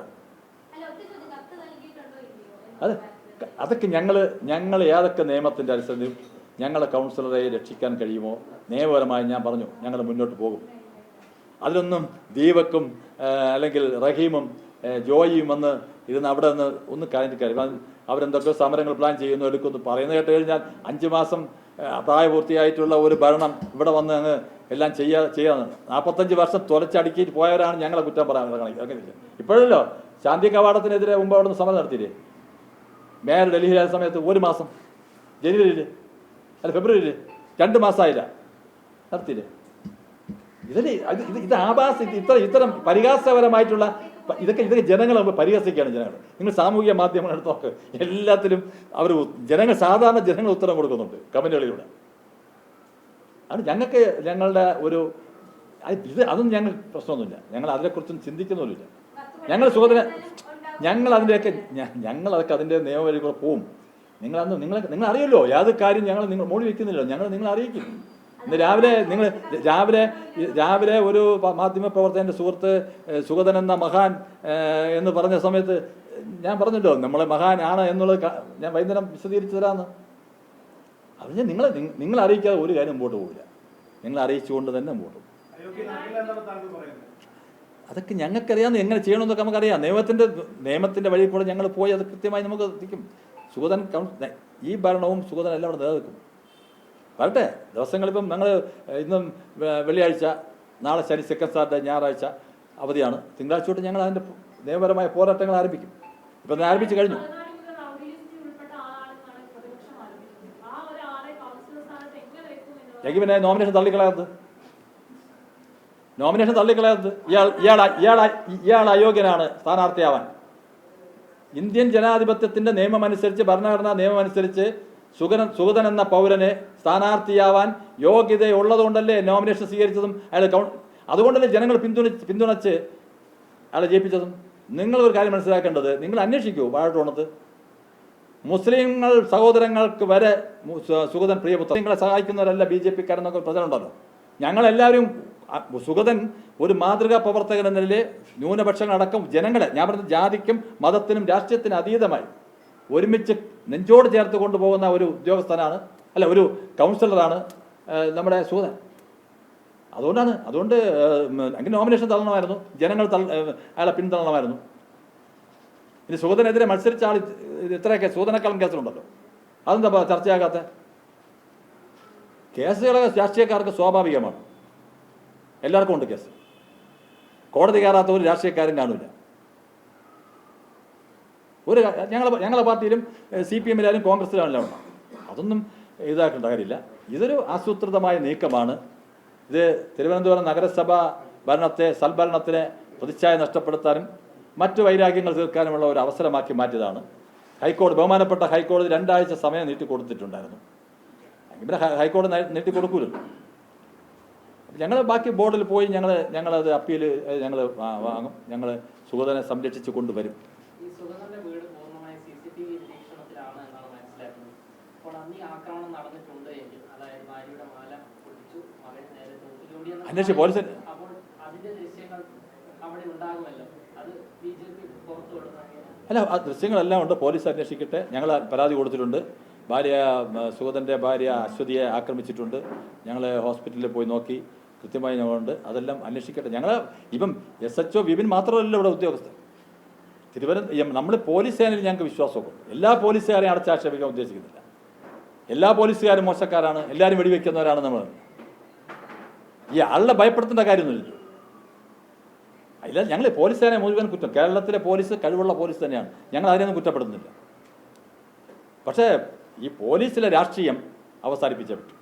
[SPEAKER 1] അതൊക്കെ ഞങ്ങൾ ഏതൊക്കെ നിയമത്തിൻ്റെ അടിസ്ഥാനത്തിൽ ഞങ്ങളെ കൗൺസിലറെ രക്ഷിക്കാൻ കഴിയുമോ? നിയമപരമായി ഞാൻ പറഞ്ഞു ഞങ്ങൾ മുന്നോട്ട് പോകും. അതിലൊന്നും ദീപക്കും അല്ലെങ്കിൽ റഹീമും ജോയിയും വന്ന് ഇരുന്ന് അവിടെ നിന്ന് ഒന്നും കാര്യമില്ല. അവരെന്തൊക്കെ സമരങ്ങൾ പ്ലാൻ ചെയ്യുന്നു എടുക്കുമെന്ന് പറയുന്നത് കേട്ട് കഴിഞ്ഞാൽ 5 മാസം പ്രായപൂർത്തിയായിട്ടുള്ള ഒരു ഭരണം ഇവിടെ വന്ന് അങ്ങ് എല്ലാം ചെയ്യാന്ന് 45 വർഷം തുലച്ചടുക്കിയിട്ട് പോയവരാണ് ഞങ്ങളെ കുറ്റം പറയാൻ. ഇപ്പോഴല്ലോ ശാന്തി കവാടത്തിനെതിരെ മുമ്പ് അവിടെ നിന്ന് സമരം നടത്തിയില്ലേ? മേയർ ഡൽഹിയിലായ സമയത്ത് 1 മാസം, ജനുവരിയിൽ അല്ല ഫെബ്രുവരിയിൽ 2 മാസമായില്ല നടത്തിയില്ലേ? ഇത് ആഭാസ ഇത്തരം പരിഹാസപരമായിട്ടുള്ള ഇതൊക്കെ ജനങ്ങൾ പരിഹസിക്കുകയാണ്. ജനങ്ങൾ നിങ്ങൾ സാമൂഹിക മാധ്യമങ്ങൾ എടുത്ത് നോക്ക്, എല്ലാത്തിലും അവർ സാധാരണ ജനങ്ങൾ ഉത്തരം കൊടുക്കുന്നുണ്ട് കമന്റുകളിലൂടെ. അത് ഞങ്ങൾക്ക് ഞങ്ങളുടെ ഒരു അതൊന്നും ഞങ്ങൾ പ്രശ്നമൊന്നുമില്ല. ഞങ്ങൾ അതിനെക്കുറിച്ചൊന്നും ചിന്തിക്കുന്നില്ല. ഞങ്ങളതൊക്കെ അതിൻ്റെ നിയമവഴി കൂടെ പോവും. നിങ്ങൾ അറിയല്ലോ യാതൊരു കാര്യം നിങ്ങൾ മോടി വയ്ക്കുന്നില്ലല്ലോ. നിങ്ങളെ അറിയിക്കും. ഇന്ന് രാവിലെ ഒരു മാധ്യമപ്രവർത്തകൻ്റെ സുഹൃത്ത് സുഗതൻ എന്ന മഹാൻ എന്ന് പറഞ്ഞ സമയത്ത് ഞാൻ പറഞ്ഞല്ലോ നമ്മളെ മഹാൻ ആണ് എന്നുള്ളത് ഞാൻ വൈകുന്നേരം വിശദീകരിച്ചു തരാമെന്ന്. അത് നിങ്ങൾ അറിയിക്കാതെ ഒരു കാര്യം മുമ്പോട്ട് പോകില്ല. നിങ്ങൾ അറിയിച്ചുകൊണ്ട് തന്നെ മുമ്പോട്ട് പോകും. അതൊക്കെ ഞങ്ങൾക്കറിയാമെന്ന് എങ്ങനെ ചെയ്യണമെന്നൊക്കെ നമുക്കറിയാം. നിയമത്തിൻ്റെ വഴി കൂടെ ഞങ്ങൾ പോയി അത് കൃത്യമായി നമുക്ക് എത്തിക്കും. സുഗതൻ ഈ ഭരണവും സുഗതൻ എല്ലാം അവിടെ നിലനിൽക്കും. വരട്ടെ ദിവസങ്ങളിപ്പം ഞങ്ങൾ ഇന്നും വെള്ളിയാഴ്ച, നാളെ ശനി, സെക്കൻഡ് സാറ്റർഡേ, ഞായറാഴ്ച അവധിയാണ്. തിങ്കളാഴ്ച തൊട്ട് ഞങ്ങൾ അതിൻ്റെ നിയമപരമായ പോരാട്ടങ്ങൾ ആരംഭിക്കും. ഇപ്പം ആരംഭിച്ചു കഴിഞ്ഞു. പിന്നെ നോമിനേഷൻ തള്ളിക്കളയാത്തത് ഇയാൾ അയോഗ്യനാണ് സ്ഥാനാർത്ഥിയാവാൻ. ഇന്ത്യൻ ജനാധിപത്യത്തിൻ്റെ നിയമമനുസരിച്ച്, ഭരണഘടനാ നിയമമനുസരിച്ച് സുഗതൻ എന്ന പൗരന് സ്ഥാനാർത്ഥിയാവാൻ യോഗ്യതയുള്ളതുകൊണ്ടല്ലേ നോമിനേഷൻ സ്വീകരിച്ചതും അതുകൊണ്ടല്ലേ ജനങ്ങൾ പിന്തുണച്ച് അയാളെ ജയിപ്പിച്ചതും. നിങ്ങളൊരു കാര്യം മനസ്സിലാക്കേണ്ടത്, നിങ്ങൾ അന്വേഷിക്കൂ വാഴത്തോണത്ത് മുസ്ലിങ്ങൾ സഹോദരങ്ങൾക്ക് വരെ സുഗതൻ പ്രിയപുത്രൻ. നിങ്ങളെ സഹായിക്കുന്നവരല്ല BJP-ക്കാരെന്നൊക്കെ പ്രചരണമുണ്ടല്ലോ. ഞങ്ങളെല്ലാവരും സുഗതൻ ഒരു മാതൃകാ പ്രവർത്തകൻ എന്ന നിലയിൽ ന്യൂനപക്ഷങ്ങളടക്കം ജനങ്ങളെ, ഞാൻ പറഞ്ഞ ജാതിക്കും മതത്തിനും രാഷ്ട്രീയത്തിനും അതീതമായി ഒരുമിച്ച് നെഞ്ചോട് ചേർത്ത് കൊണ്ടുപോകുന്ന ഒരു ഉദ്യോഗസ്ഥനാണ്, അല്ല ഒരു കൗൺസിലറാണ് നമ്മുടെ സുഗതൻ. അതുകൊണ്ട് അങ്ങനെ നോമിനേഷൻ തള്ളണമായിരുന്നു, ജനങ്ങൾ അയാളെ പിന്തള്ളണമായിരുന്നു. ഇനി സുഗതനെതിരെ മത്സരിച്ച ആൾ ഇത്രയൊക്കെ സുഗതനേക്കാളും കേസുകളുണ്ടല്ലോ, അതെന്താ ചർച്ചയാകാത്ത? കേസുകൾ രാഷ്ട്രീയക്കാർക്ക് സ്വാഭാവികമാണ്, എല്ലാവർക്കും ഉണ്ട് കേസ്. കോടതി കയറാത്ത ഒരു രാഷ്ട്രീയക്കാരും കാണില്ല. ഞങ്ങളെ പാർട്ടിയിലും CPM-ലായാലും കോൺഗ്രസ്സിലാണെല്ലാം ഉണ്ടാകും. അതൊന്നും ഇതാക്കേണ്ട കാര്യമില്ല. ഇതൊരു ആസൂത്രിതമായ നീക്കമാണ്. ഇത് തിരുവനന്തപുരം നഗരസഭ സൽഭരണത്തിനെ പ്രതിച്ഛായ നഷ്ടപ്പെടുത്താനും മറ്റു വൈരാഗ്യങ്ങൾ തീർക്കാനുമുള്ള ഒരു അവസരമാക്കി മാറ്റിയതാണ്. ബഹുമാനപ്പെട്ട ഹൈക്കോടതി 2 ആഴ്ച സമയം നീട്ടിക്കൊടുത്തിട്ടുണ്ടായിരുന്നു. പിന്നെ ഹൈക്കോടതി നീട്ടിക്കൊടുക്കൂലല്ലോ. ഞങ്ങൾ ബാക്കി ബോർഡിൽ പോയി ഞങ്ങളത് അപ്പീൽ ഞങ്ങൾ വാങ്ങും. ഞങ്ങൾ സുഗതനെ സംരക്ഷിച്ചു കൊണ്ടുവരും. അന്വേഷിച്ച് പോലീസ് അല്ല, ആ ദൃശ്യങ്ങളെല്ലാം ഉണ്ട്. പോലീസ് അന്വേഷിക്കട്ടെ. ഞങ്ങൾ പരാതി കൊടുത്തിട്ടുണ്ട്. സുഗതൻ്റെ ഭാര്യ അശ്വതിയെ ആക്രമിച്ചിട്ടുണ്ട്. ഞങ്ങൾ ഹോസ്പിറ്റലിൽ പോയി നോക്കി, കൃത്യമായി ഞങ്ങളുണ്ട്. അതെല്ലാം അന്വേഷിക്കട്ടെ. ഞങ്ങൾ ഇപ്പം SHO വിപിൻ മാത്രമല്ല ഇവിടെ ഉദ്യോഗസ്ഥർ. നമ്മൾ പോലീസ് സേനയിൽ ഞങ്ങൾക്ക് വിശ്വാസമൊക്കെ ഉണ്ട്. എല്ലാ പോലീസുകാരെയും അടച്ചാക്ഷേപിക്കാൻ ഉദ്ദേശിക്കുന്നില്ല. എല്ലാ പോലീസുകാരും മോശക്കാരാണ്, എല്ലാവരും വെടിവെക്കുന്നവരാണ്. നമ്മൾ ഈ ആളെ ഭയപ്പെടുത്തേണ്ട കാര്യമൊന്നുമില്ല. അതില്ല, ഞങ്ങൾ പോലീസ് സേനയെ മുഴുവൻ കുറ്റം. കേരളത്തിലെ പോലീസ് കഴിവുള്ള പോലീസ് തന്നെയാണ്, ഞങ്ങൾ അതിനെയൊന്നും കുറ്റപ്പെടുന്നില്ല. പക്ഷേ ഈ പോലീസിലെ രാഷ്ട്രീയം അവസാനിപ്പിച്ചേ പറ്റും.